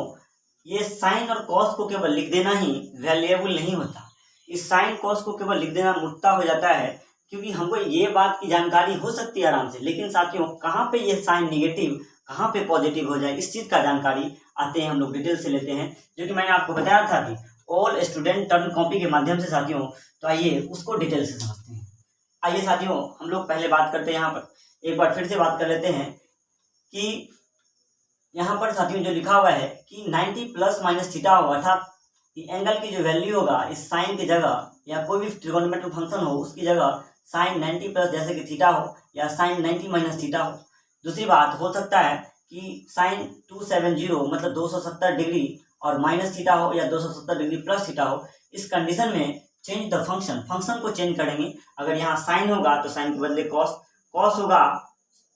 ये साइन और कॉस को केवल लिख देना ही वैल्यूएबल नहीं होता, इस साइन कॉस को केवल लिख देना मुद्दा हो जाता है, क्योंकि हमको ये बात की जानकारी हो सकती है आराम से, लेकिन साथियों कहाँ पे ये साइन निगेटिव कहाँ पे पॉजिटिव हो जाए इस चीज़ का जानकारी आते हैं हम लोग डिटेल से लेते हैं, जो कि मैंने आपको बताया था कि ऑल स्टूडेंट टर्न कॉपी के माध्यम से साथियों। तो आइए उसको डिटेल से समझते हैं। आइए साथियों हम लोग पहले बात करते हैं, यहाँ पर एक बार फिर से बात कर लेते हैं कि यहाँ पर साथियों जो लिखा हुआ है कि 90 प्लस माइनस थीटा हो, अर्थात एंगल की जो वैल्यू होगा इस साइन की जगह या कोई भी ट्रिगोनोमेट्रिक फंक्शन हो उसकी जगह साइन 90 प्लस जैसे कि थीटा हो या साइन 90 माइनस थीटा हो। दूसरी बात हो सकता है कि साइन 270 मतलब 270 डिग्री और माइनस थीटा हो या 270 डिग्री प्लस थीटा हो। इस कंडीशन में चेंज द फंक्शन, फंक्शन को चेंज करेंगे। अगर यहाँ साइन होगा तो साइन के बदले कॉस, कॉस होगा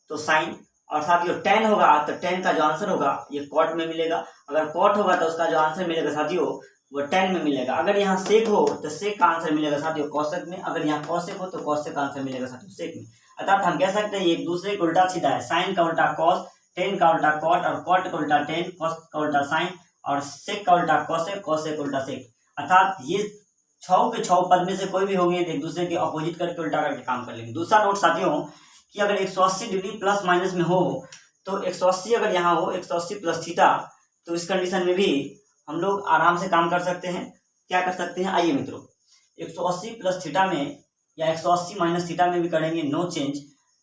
तो साइन, और साथ ही टेन होगा तो टेन का जो आंसर होगा ये कॉट में मिलेगा। अगर कॉट होगा तो उसका जो आंसर मिलेगा साथियों वो टेन में मिलेगा। अगर यहाँ सेक हो तो सेक का आंसर मिलेगा साथियों कॉसेक में, अगर यहाँ कॉसेक हो तो कॉसेक का आंसर मिलेगा साथियों सेक में। अर्थात हम कह सकते हैं एक दूसरे को उल्टा सीधा है, साइन का उल्टा कॉस, टेन का उल्टा कॉट, और कॉट का उल्टा टेन, कॉस का उल्टा साइन, और सेक का उल्टा कॉसेक, कॉसेक उल्टा सेक। अर्थात ये 6 के 6 पद में से कोई भी होंगे तो एक दूसरे के अपोजिट करके उल्टा करके काम कर लेंगे। दूसरा नोट साथियों कि अगर 180 डिग्री प्लस माइनस में हो तो 180 अगर यहाँ हो 180 प्लस थीटा, तो इस कंडीशन में भी हम लोग आराम से काम कर सकते हैं। क्या कर सकते हैं, आइए मित्रों 180 प्लस थीटा में या 180 माइनस थीटा में भी करेंगे नो चेंज,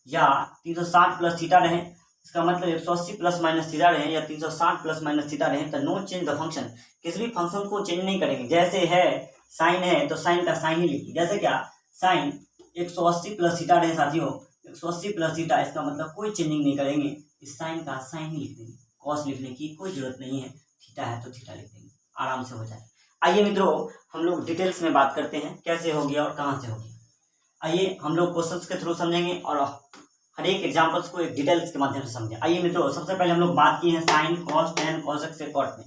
या 360 प्लस थीटा रहे, इसका मतलब 180 प्लस माइनस थीटा रहे या 360 प्लस माइनस थीटा रहे तो नो चेंज द फंक्शन, किसी भी फंक्शन को चेंज नहीं करेंगे। जैसे है साइन है तो साइन का साइन ही लिखिए, जैसे क्या साइन 180 प्लस थीटा रहे साथियों 180 प्लस थीटा, इसका मतलब कोई चेंजिंग नहीं करेंगे, इस साइन का साइन ही लिख देंगे, कॉस लिखने की कोई जरूरत नहीं है, थीटा है तो थीटा लिख देंगे, आराम से हो जाए। आइए मित्रों हम लोग डिटेल्स में बात करते हैं कैसे हो गया और कहाँ से हो गया। आइए हम लोग क्वेश्चंस के थ्रू समझेंगे और हर एक एग्जांपल्स को एक डिटेल्स के माध्यम से समझें। आइए मित्रों सबसे पहले हम लोग बात की है साइन कॉस टेन कॉसेक से कॉट में।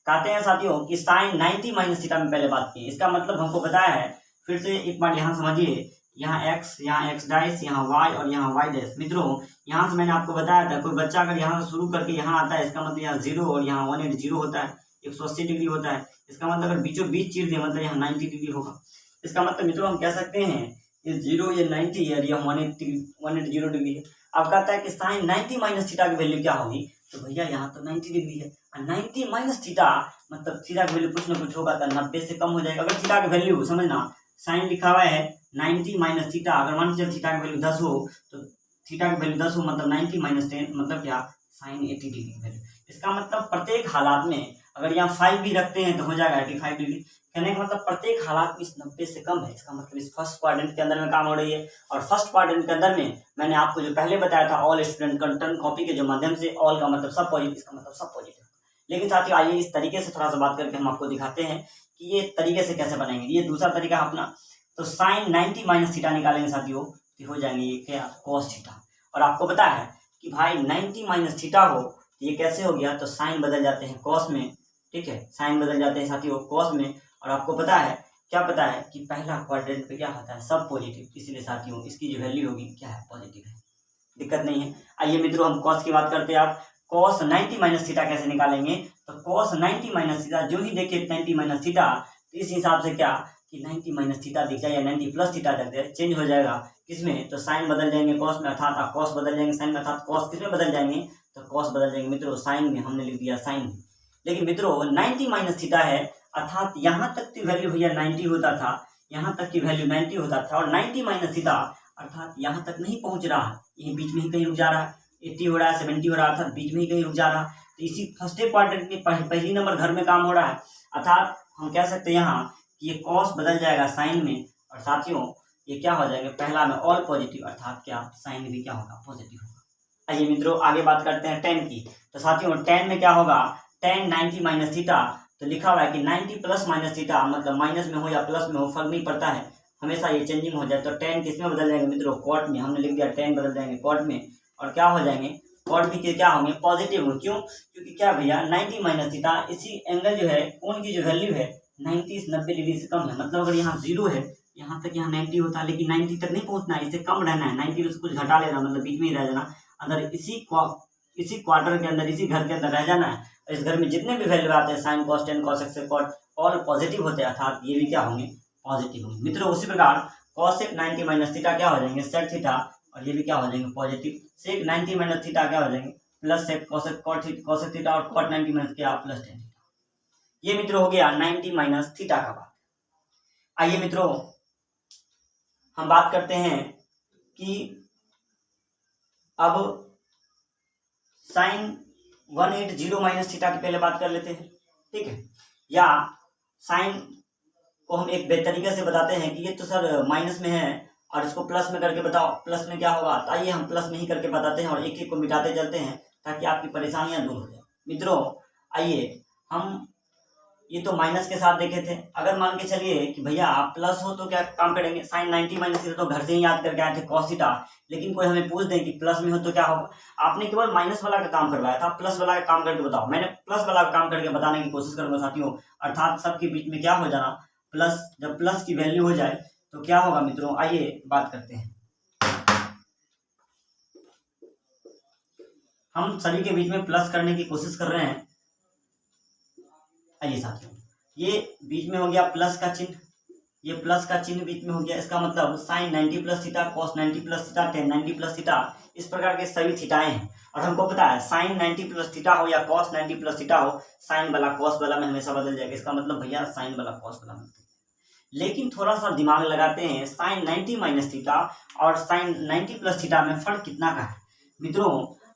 कहते हैं साथियों कि साइन 90 माइनस थीटा में पहले बात की, इसका मतलब हमको बताया है, फिर से एक बार यहाँ समझिए, यहाँ x डाइस, यहाँ y और यहाँ y डैश। मित्रों यहाँ से मैंने आपको बताया था कोई बच्चा अगर यहाँ से शुरू करके यहाँ आता है, इसका मतलब यहाँ 0 और यहाँ 180 होता है, 180 डिग्री होता है, इसका मतलब अगर बीचों बीच चीर दे मतलब यहाँ 90 डिग्री होगा। इसका मतलब मित्रों हम कह सकते हैं ये 0 ये 90 है और ये 180 डिग्री है। अब कहता है कि साइन 90 माइनस थीटा की वैल्यू क्या होगी, तो भैया यहाँ तो 90 डिग्री है, 90 माइनस थीटा मतलब थीटा की वैल्यू कुछ ना कुछ होगा तो 90 से कम हो जाएगा। अगर थीटा की वैल्यू समझना, साइन लिखा हुआ है 90 माइनस थीटा, अगर मान लीजिए थीटा की वैल्यू 10 हो तो थीटा की वैल्यू 10 हो मतलब 90 माइनस 10 मतलब क्या, साइन 80 डिग्री वैल्यू। इसका मतलब प्रत्येक हालात में अगर यहाँ 5 भी रखते हैं तो हो जाएगा 85 डिग्री। कहने का मतलब प्रत्येक हालात में इस 90 से कम है, इसका मतलब इस फर्स्ट क्वाड्रेंट के अंदर में काम हो रही है। और फर्स्ट क्वाड्रेंट के अंदर में मैंने आपको जो पहले बताया था ऑल स्टूडेंट टर्न कॉपी के जो माध्यम से, ऑल का मतलब सब पॉजिटिव, इसका मतलब सब पॉजिटिव। लेकिन साथियों आइए इस तरीके से थोड़ा सा बात करके हम आपको दिखाते हैं कि ये तरीके से कैसे बनाएंगे। ये दूसरा तरीका अपना, तो साइन 90 माइनस थीटा निकालेंगे साथियों तो हो जाएंगे ये क्या, कॉस थीटा। और आपको पता है कि भाई 90 माइनस थीटा हो तो ये कैसे हो गया, तो साइन बदल जाते हैं कॉस में, ठीक है, साइन बदल जाते हैं साथियों कॉस में। और आपको पता है क्या पता है कि पहला क्वाड्रेंट पे क्या होता है, सब पॉजिटिव, इसलिए साथियों इसकी जो वैल्यू होगी क्या है, पॉजिटिव है, दिक्कत नहीं है। आइए मित्रों हम कॉस की बात करते हैं। आप कॉस 90 माइनस थीटा कैसे निकालेंगे, तो कॉस 90 माइनस थीटा जो ही देखिए 90 माइनस थीटा, तो इस हिसाब से क्या कि 90 माइनस थीटा दिख जाए या 90 प्लस थीटा दिख जाए, चेंज हो जाएगा किसमें, तो साइन बदल जाएंगे कॉस में, अर्थात कॉस बदल जाएंगे साइन में, अर्थात कॉस किसमें बदल जाएंगे, तो कॉस बदल जाएंगे मित्रों साइन में, हमने लिख दिया साइन में। लेकिन मित्रों 90 माइनस थीटा है, अर्थात यहाँ तक की वैल्यू भैया 90 होता था, यहाँ तक की वैल्यू 90 होता था, और 90 माइनस थीटा अर्थात यहाँ तक नहीं पहुँच रहा है, यही बीच में ही कहीं रुक जा रहा है, 80 हो रहा है 70 हो रहा है, अर्थात बीच में ही कहीं रुक जा रहा है। तो इसी फर्स्ट क्वाड्रेंट में पहली नंबर घर में काम हो रहा है, अर्थात हम कह सकते हैं यहाँ कि ये कॉस बदल जाएगा साइन में, और साथियों ये क्या हो जाएगा, पहला में ऑल पॉजिटिव, अर्थात क्या साइन भी क्या होगा, पॉजिटिव होगा। आइए मित्रों आगे बात करते हैं टेन की। तो साथियों टेन में क्या होगा, टेन 90 माइनस थीटा, तो लिखा हुआ है कि 90 प्लस माइनस थीटा मतलब माइनस में हो या प्लस में हो फर्क नहीं पड़ता है, हमेशा ये चेंजिंग हो जाए। तो टेन किस में बदल जाएंगे मित्रों, कॉट में, हमने लिख दिया टेन बदल जाएंगे कॉट में, और क्या हो जाएंगे कॉट भी के क्या होंगे, पॉजिटिव होंगे। क्यों, क्योंकि क्या भैया 90 माइनस थीटा इसी एंगल जो है कोण की जो वैल्यू है 90 90 डिग्री से कम है, मतलब अगर यहाँ 0 है यहाँ तक, यहाँ 90 होता है, लेकिन 90 तक नहीं पहुँचना है, इससे कम रहना है, 90 में से कुछ घटा लेना, मतलब बीच में ही रह जाना, अंदर इसी क्वार्टर के अंदर, इसी घर के अंदर रह जाना है। इस घर में जितने भी वैल्यू आते हैं sine cos tan cos x cot all positive होते हैं, अर्थात ये भी क्या होंगे, पॉजिटिव होंगे। मित्रों उसी प्रकार कॉसेक 90 माइनस थीटा क्या हो जाएंगे, सेक थीटा, और ये भी क्या हो जाएंगे, पॉजिटिव। सेक 90 माइनस थीटा क्या हो जाएंगे, plus sec cosec cosec theta, और कॉट 90 माइनस क्या, प्लस टेन थीटा। ये मित्रों हो गया 90 माइनस थीटा का बात। आइए मित्रों हम बात करते हैं कि अब साइन 180 माइनस थीटा की पहले बात कर लेते हैं, ठीक है। या साइन को हम एक तरीके से बताते हैं कि ये तो सर माइनस में है और इसको प्लस में करके बताओ, प्लस में क्या होगा। तो आइए हम प्लस में ही करके बताते हैं और एक एक को मिटाते चलते हैं ताकि आपकी परेशानियां दूर हो जाए। मित्रों आइए हम ये तो माइनस के साथ देखे थे, अगर मान के चलिए कि भैया आप प्लस हो तो क्या काम करेंगे, साइन 90 माइनस थीटा तो घर से ही याद करके आए थे कॉस थीटा, लेकिन कोई हमें पूछ दे कि प्लस में हो तो क्या होगा। आपने केवल माइनस वाला का काम करवाया था, प्लस वाला का काम करके बताओ। मैंने प्लस वाला का काम करके बताने की कोशिश करूंगा साथियों, अर्थात सबके बीच में क्या हो जाना, प्लस। जब प्लस की वैल्यू हो जाए तो क्या होगा मित्रों, आइए बात करते हैं। हम सभी के बीच में प्लस करने की कोशिश कर रहे हैं। आइए साथियों ये बीच में हो गया प्लस का चिन्ह, ये प्लस का चिन्ह बीच में हो गया, इसका मतलब sine 90 plus theta, cos 90 plus theta, tan 90 plus theta, इस प्रकार के सभी थीटाएं हैं। और हमको पता है साइन 90 प्लस थीटा हो या कॉस 90 प्लस थीटा हो, साइन वाला कॉस वाला में हमेशा बदल जाएगा। इसका मतलब भैया साइन वाला कॉस वाला में। लेकिन थोड़ा सा दिमाग लगाते हैं, साइन 90 माइनस थीटा और साइन 90 प्लस थीटा में फर्क कितना का है मित्रों।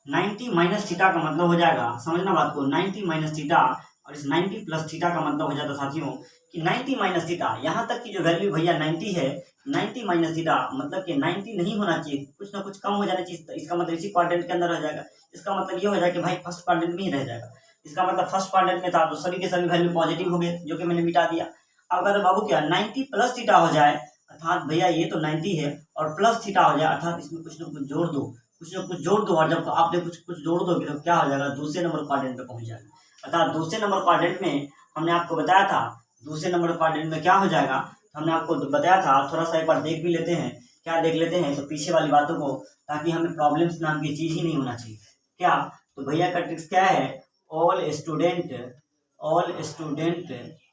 90 माइनस थीटा का मतलब हो जाएगा, समझना बात को, 90 माइनस थीटा और इस 90 प्लस थीटा का मतलब हो जाता साथियों कि 90 माइनस थीटा, यहाँ तक की जो वैल्यू भैया 90 है, 90 माइनस थीटा मतलब कि 90 नहीं होना चाहिए, कुछ ना कुछ कम हो जाना चाहिए। इसका मतलब इसी क्वाड्रेंट के अंदर रह जाएगा। इसका मतलब ये हो जाएगा कि भाई फर्स्ट क्वाड्रेंट में ही रह जाएगा। इसका मतलब फर्स्ट क्वाड्रेंट में था तो सभी के सभी वैल्यू पॉजिटिव हो गए, जो कि मैंने मिटा दिया। अब अगर बाबू क्या 90 प्लस थीटा हो जाए, अर्थात भैया ये तो 90 है और प्लस थीटा हो जाए, अर्थात इसमें कुछ ना कुछ जोड़ दो, कुछ ना कुछ जोड़ दो, और जब आपने कुछ कुछ जोड़ दोगे तो क्या हो जाएगा, दूसरे नंबर क्वाड्रेंट पे पहुंच जाएगा। अर्थात दूसरे नंबर क्वाड्रेंट में हमने आपको बताया था, दूसरे नंबर क्वाड्रेंट में क्या हो जाएगा, हमने आपको बताया था। थोड़ा सा एक बार देख भी लेते हैं, क्या देख लेते हैं तो पीछे वाली बातों को, ताकि हमें प्रॉब्लम्स नाम की चीज ही नहीं होना चाहिए। क्या तो भैया का ट्रिक्स क्या है, ऑल स्टूडेंट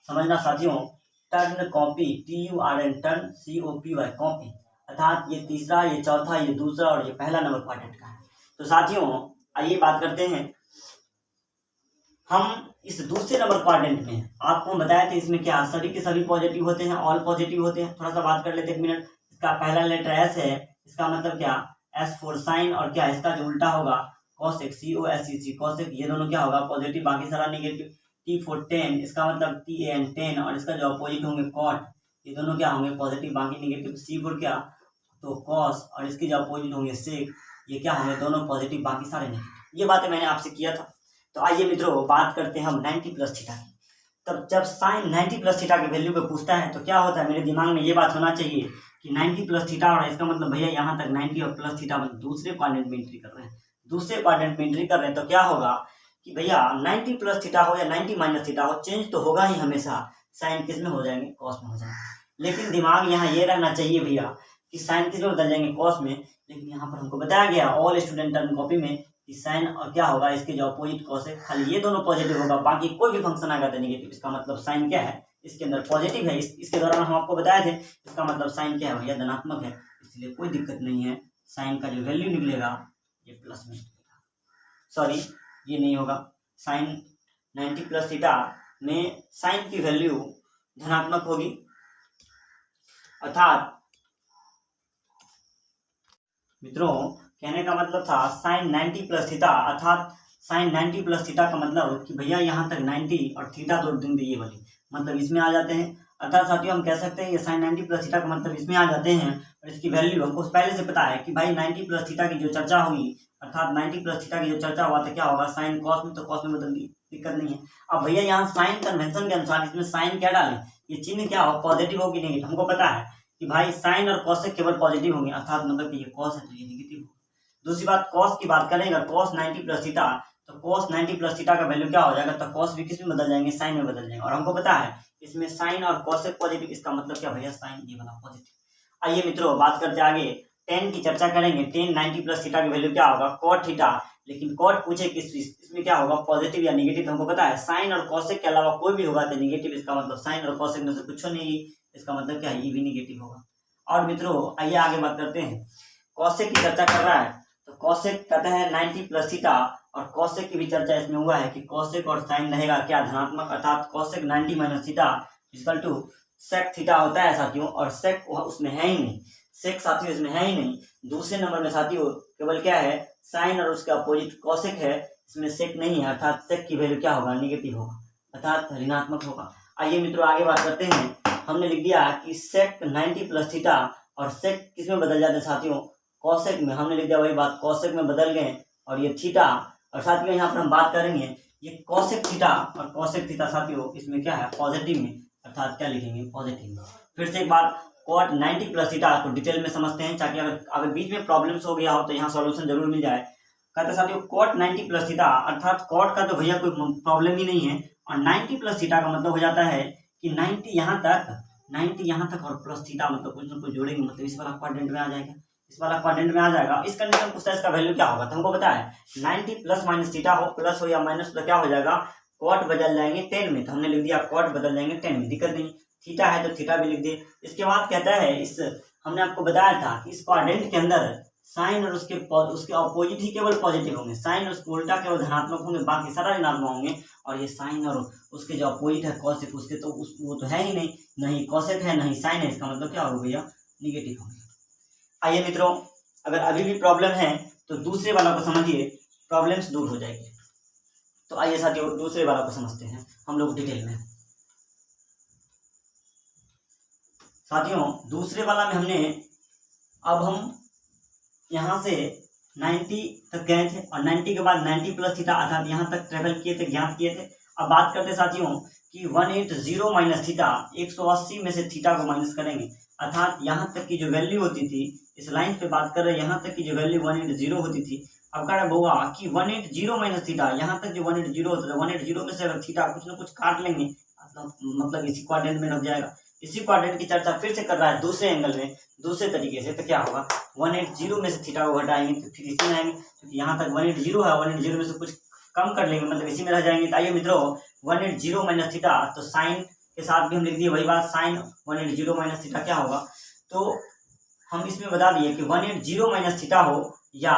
समझना साथियों, turn copy, TURN turn COPY copy, अर्थात ये तीसरा, ये चौथा, ये दूसरा और ये पहला नंबर क्वाड्रेंट का है। तो साथियों आइए बात करते हैं हम इस दूसरे नंबर क्वाड्रेंट में। आपको हम बताया था इसमें क्या सभी के सभी पॉजिटिव होते हैं, ऑल पॉजिटिव होते हैं। थोड़ा सा बात कर लेते हैं एक मिनट। इसका पहला लेटर S है, इसका मतलब क्या, S फॉर साइन, और क्या इसका जो उल्टा होगा कॉसेक, COSEC कॉसेक, ये दोनों क्या होगा, पॉजिटिव, बाकी सारा नेगेटिव। T फॉर टेन, इसका मतलब TAN टेन, और इसका जो अपोजिट होंगे कॉट, ये दोनों क्या होंगे, पॉजिटिव बाकी नेगेटिव। C फॉर क्या तो कॉस, और इसके जो अपोजिट होंगे सेक, ये क्या होंगे, दोनों पॉजिटिव बाकी सारे नेगेटिव। ये बातें मैंने आपसे किया था। तो आइए मित्रों बात करते हैं हम 90 प्लस थीटा की। तब जब साइन 90 प्लस थीटा की वैल्यू को पूछता है तो क्या होता है, मेरे दिमाग में ये बात होना चाहिए कि 90 प्लस थीटा और इसका मतलब भैया यहाँ तक 90 और प्लस थीटा मतलब दूसरे क्वाड्रेंट में एंट्री कर रहे हैं, दूसरे क्वाड्रेंट में एंट्री कर रहे हैं। तो क्या होगा कि भैया 90 प्लस थीटा हो या 90 माइनस थीटा हो, चेंज तो होगा ही हमेशा, साइन किस में हो जाएंगे, कॉस में हो जाएंगे। लेकिन दिमाग यहाँ ये रहना चाहिए भैया कि साइन किस में बदल जाएंगे, कॉस में। लेकिन यहाँ पर हमको बताया गया ऑल स्टूडेंट टर्न कॉपी में कि साइन और क्या होगा, इसके जो अपोजिट कॉस है, खाली ये दोनों पॉजिटिव होगा, बाकी कोई भी फंक्शन आएगा तो नेगेटिव। इसका मतलब साइन क्या है, इसके अंदर पॉजिटिव है। इसके दौरान हम आपको बताए थे, इसका मतलब साइन क्या है भैया, धनात्मक है, इसलिए कोई दिक्कत नहीं है। साइन का जो वैल्यू निकलेगा ये प्लस में निकलेगा, सॉरी ये नहीं होगा। साइन 90 प्लस थीटा में साइन की वैल्यू धनात्मक होगी, अर्थात मित्रों कहने का मतलब था साइन 90 प्लस थीटा, अर्थात साइन 90 प्लस थीटा का मतलब कि भैया यहाँ तक 90 और थीटा दो दिन ये वाली मतलब इसमें आ जाते हैं। अर्थात साथियों हम कह सकते हैं ये साइन 90 प्लस थीटा का मतलब इसमें आ जाते हैं। और इसकी वैल्यू हमको पहले से पता है कि भाई 90 प्लस थीटा की जो चर्चा होगी, अर्थात 90 प्लस थीटा की जो चर्चा हुआ तो क्या होगा, साइन कॉस में, तो कॉस में बदल दी, दिक्कत नहीं है। अब भैया यहाँ साइन कन्वेंशन के अनुसार इसमें साइन क्या डालें, ये चिन्ह क्या हो, पॉजिटिव हो कि नेगेटिव। हमको पता है कि भाई साइन और कॉस से केवल पॉजिटिव होंगे, अर्थात मतलब कि ये कॉस है तो ये नेगेटिव। दूसरी बात कॉस की बात करें, अगर कॉस 90 प्लस थीटा, तो कॉस 90 प्लस थीटा का वैल्यू क्या हो जाएगा, तो कॉस भी किस में बदल जाएंगे, साइन में बदल जाएंगे। और हमको पता है इसमें साइन और कॉसेक पॉजिटिव, इसका मतलब क्या भैया साइन ये वाला पॉजिटिव। आइए मित्रों बात करते हैं आगे, टेन की चर्चा करेंगे। टेन 90 प्लस थीटा की वैल्यू क्या होगा, कॉट थीटा। लेकिन कॉट पूछे किस, इसमें क्या होगा पॉजिटिव या नेगेटिव, हमको पता है साइन और कॉसेक के अलावा कोई भी होगा तो नेगेटिव, इसका मतलब साइन और कॉसेक में से कुछ नहीं, इसका मतलब क्या है ये भी नेगेटिव होगा। और मित्रों आइए आगे बात करते हैं, कॉसेक की चर्चा कर रहा है तो कॉसेक कहते हैं 90 प्लस थीटा, और कॉसेक की भी चर्चा इसमें हुआ है कि कॉसेक और साइन रहेगा क्या धनात्मक, अर्थात cosec 90 minus theta equal to sec theta होता है साथियों, और सेक उसमें है ही नहीं, सेक साथियों इसमें है ही नहीं। दूसरे नंबर में साथियों केवल क्या है साइन और उसका अपोजिट कॉसेक है, इसमें सेक नहीं है, अर्थात सेक की वैल्यू क्या होगा नेगेटिव होगा, अर्थात ऋणात्मक होगा। आइए मित्रों आगे बात करते हैं, हमने लिख दिया कि सेक 90 प्लस थीटा, और सेक किस में बदल जाते हैं साथियों, कॉसेक में। हमने लिख दिया वही बात, कॉसेक में बदल गए, और ये थीटा, और साथियों यहाँ पर हम बात करेंगे ये कॉसेक थीटा और कॉसेक थीटा साथियों इसमें क्या है पॉजिटिव में, अर्थात क्या लिखेंगे पॉजिटिव में। फिर से एक बार कॉट 90 प्लस थीटा को डिटेल में समझते हैं, ताकि अगर बीच में प्रॉब्लम्स हो गया हो तो यहाँ सॉल्यूशन जरूर मिल जाए। कहते हैं साथियों कॉट 90 प्लस थीटा, अर्थात कॉट का तो भैया कोई प्रॉब्लम ही नहीं है, और 90 प्लस थीटा का मतलब हो जाता है कि 90 यहाँ तक और प्लस थीटा मतलब कुछ ना कुछ जोड़ेंगे, मतलब इस वाला क्वाड्रेंट में आ जाएगा, इस वाला क्वाड्रेंट में आ जाएगा। इस कंडीशन पूछता है इसका वैल्यू क्या होगा, तो हमको पता है 90 प्लस माइनस थीटा हो, प्लस हो या माइनस, तो क्या हो जाएगा कॉट बदल जाएंगे 10 में, तो हमने लिख दिया कॉट बदल जाएंगे 10 में, दिक्कत नहीं। थीटा है तो थीटा भी लिख दिए। इसके बाद कहता है इस, हमने आपको बताया था कि इस क्वाड्रेंट के अंदर साइन और उसके अपोजिट ही केवल पॉजिटिव होंगे, साइन और उसके उल्टा केवल धनात्मक होंगे, बाकी सारा ऋणात्मक होंगे। और ये साइन और उसके जो अपोजिट है कॉसेक, उसके तो वो तो है ही नहीं, नहीं कॉसेक है नहीं साइन है, इसका मतलब क्या होगा भैया निगेटिव होंगे। आइए मित्रों अगर अभी भी प्रॉब्लम है तो दूसरे वाला को समझिए, प्रॉब्लम्स दूर हो जाएगी। तो आइए साथियों दूसरे वाला को समझते हैं हम लोग डिटेल में। साथियों दूसरे वाला में हमने, अब हम यहाँ से 90 तक गए थे, और 90 के बाद 90 प्लस थीटा अर्थात यहाँ तक ट्रेवल किए थे, ज्ञात किए थे। अब बात करते हैं साथियों कि 180 माइनस थीटा, 180 में से थीटा को माइनस करेंगे, अर्थात यहाँ तक की जो वैल्यू होती थी, इस लाइन पे बात कर रहे हैं, यहाँ तक की जो वैल्यू 180 होती थी। अब क्या होगा कि 180 माइनस थीटा, यहाँ तक जो 180 होता है, 180 में से अगर थीटा कुछ ना कुछ काट लेंगे मतलब इसी क्वाड्रेंट में लग जाएगा। इसी क्वाड्रेंट की चर्चा फिर से कर रहा है दूसरे एंगल में, दूसरे तरीके से। तो क्या होगा 180 में से थीटा को घटाएंगे तो फिर इसी में आएंगे, क्योंकि यहाँ तक 180 है, 180 में से कुछ कम कर लेंगे मतलब इसी में रह जाएंगे। तो आइए मित्रों 180 माइनस थीटा, तो साइन के साथ भी हम लिख दिए वही बात, साइन 180 माइनस थीटा क्या होगा, तो हम इसमें बता दिए कि 180 माइनस थीटा हो या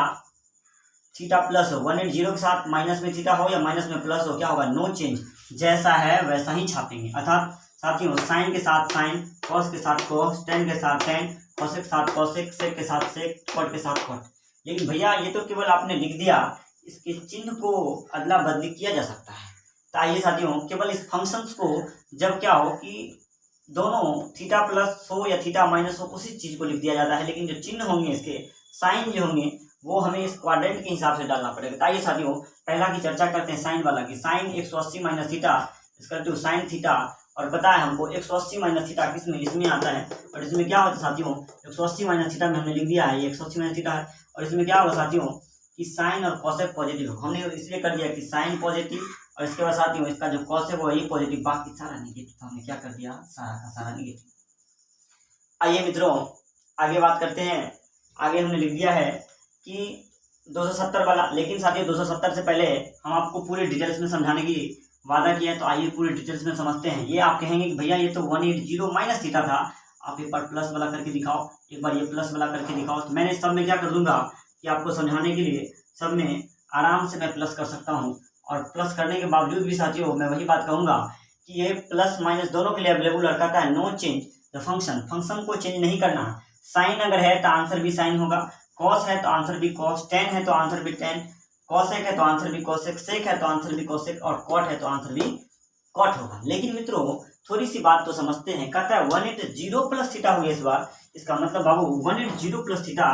थीटा प्लस हो, 180 के साथ माइनस में थीटा हो या माइनस में प्लस हो, क्या होगा नो चेंज, जैसा है वैसा ही छापेंगे। अर्थात साथियों साइन के साथ साइन, कॉस के साथ कॉस, टेन के साथ टेन, कॉसेक के साथ कॉसेक, सेक के साथ सेक, कॉट के साथ कॉट। लेकिन भैया ये तो केवल आपने लिख दिया, इसके चिन्ह को अदला बदली किया जा सकता है। तो आइए साथियों केवल इस फंक्शंस को जब क्या हो कि दोनों थीटा प्लस हो या थीटा माइनस हो उसी चीज को लिख दिया जाता है, लेकिन जो चिन्ह होंगे इसके साइन जो होंगे वो हमें इस क्वाड्रेंट के हिसाब से डालना पड़ेगा। तो आइए साथियों पहला की चर्चा करते हैं साइन वाला की, साइन 180 माइनस थीटा इसका टू साइन थीटा, और पता है हमको 180 माइनस थीटा किसमें, इसमें आता है। और इसमें क्या होता है साथियों 180 माइनस थीटा में हमने लिख दिया है ये 180 माइनस थीटा है, और इसमें क्या होगा साथियों कि साइन और कॉसेक पॉजिटिव, हमने इसलिए कर दिया कि साइन पॉजिटिव, और इसके बाद साथियों इसका जो कॉसेक वो ये पॉजिटिव, बाकी सारा निगेटिव। हमने क्या कर दिया सारा का सारा निगेटिव। आइए मित्रों आगे बात करते हैं, आगे हमने लिख दिया है कि 270 वाला, लेकिन साथियों 270 से पहले हम आपको पूरे डिटेल्स में समझाने की वादा किया है, तो आइए पूरे डिटेल्स में समझते हैं। ये आप कहेंगे कि भैया ये तो 180 माइनस थीटा था, आप एक बार प्लस वाला करके दिखाओ, एक बार ये प्लस वाला करके दिखाओ। तो मैंने सब में क्या कर दूंगा कि आपको समझाने के लिए सब में आराम से मैं प्लस कर सकता हूँ, और प्लस करने के बावजूद भी साथियों मैं वही बात कहूँगा कि ये प्लस माइनस दोनों के लिए अवेलेबल रहता है, नो चेंज द फंक्शन को चेंज नहीं करना। साइन अगर है तो आंसर भी साइन होगा, कॉस है तो आंसर भी कॉस, टेन है तो आंसर भी टेन, कॉसेक है तो आंसर भी कॉसेक, सेक है तो आंसर भी कॉसेक, और कॉट है तो आंसर भी कॉट होगा। लेकिन मित्रों थोड़ी सी बात तो समझते हैं, कहता है 180 प्लस थीटा हो गया इस बार, इसका मतलब बाबू 180 प्लस थीटा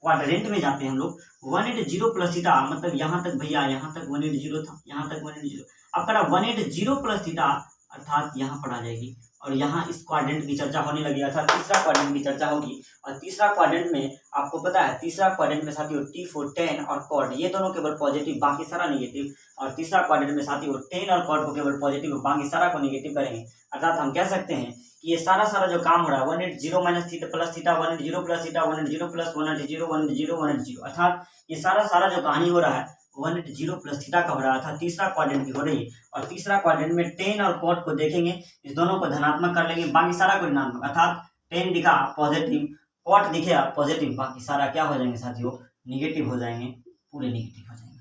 क्वाड्रेंट में जाते हैं हम लोग, 180 प्लस थीटा मतलब यहाँ तक भैया, यहाँ तक 180 था, यहाँ तक 180। अब कह रहा 180 प्लस थीटा अर्थात यहाँ पर आ जाएगी और यहाँ इस क्वाड्रेंट की चर्चा होने लगी, अर्थात तीसरा क्वाड्रेंट की चर्चा होगी। और तीसरा क्वाड्रेंट में आपको पता है, तीसरा क्वाड्रेंट में साथियों T4, 10 और कॉड ये दोनों केवल पॉजिटिव, बाकी सारा निगेटिव। और तीसरा क्वाड्रेंट में साथियों 10 और कॉड को केवल पॉजिटिव, बाकी सारा को निगेटिव करेंगे। अर्थात हम कह सकते हैं कि ये सारा जो काम हो रहा है 180 minus theta plus theta, 180 plus theta, 180 plus 180, 180, 180, अर्थात ये सारा जो कहानी हो रहा है 180 प्लस थीटा का हो रहा था, तीसरा क्वाड्रेंट की हो रही है। और तीसरा क्वाड्रेंट में 10 और कॉट को देखेंगे, इस दोनों को धनात्मक कर लेंगे, बाकी सारा को ऋणात्मक, अर्थात 10 दिखा पॉजिटिव, कॉट दिखे पॉजिटिव, बाकी सारा क्या हो जाएंगे साथियों, निगेटिव हो जाएंगे, पूरे निगेटिव हो जाएंगे।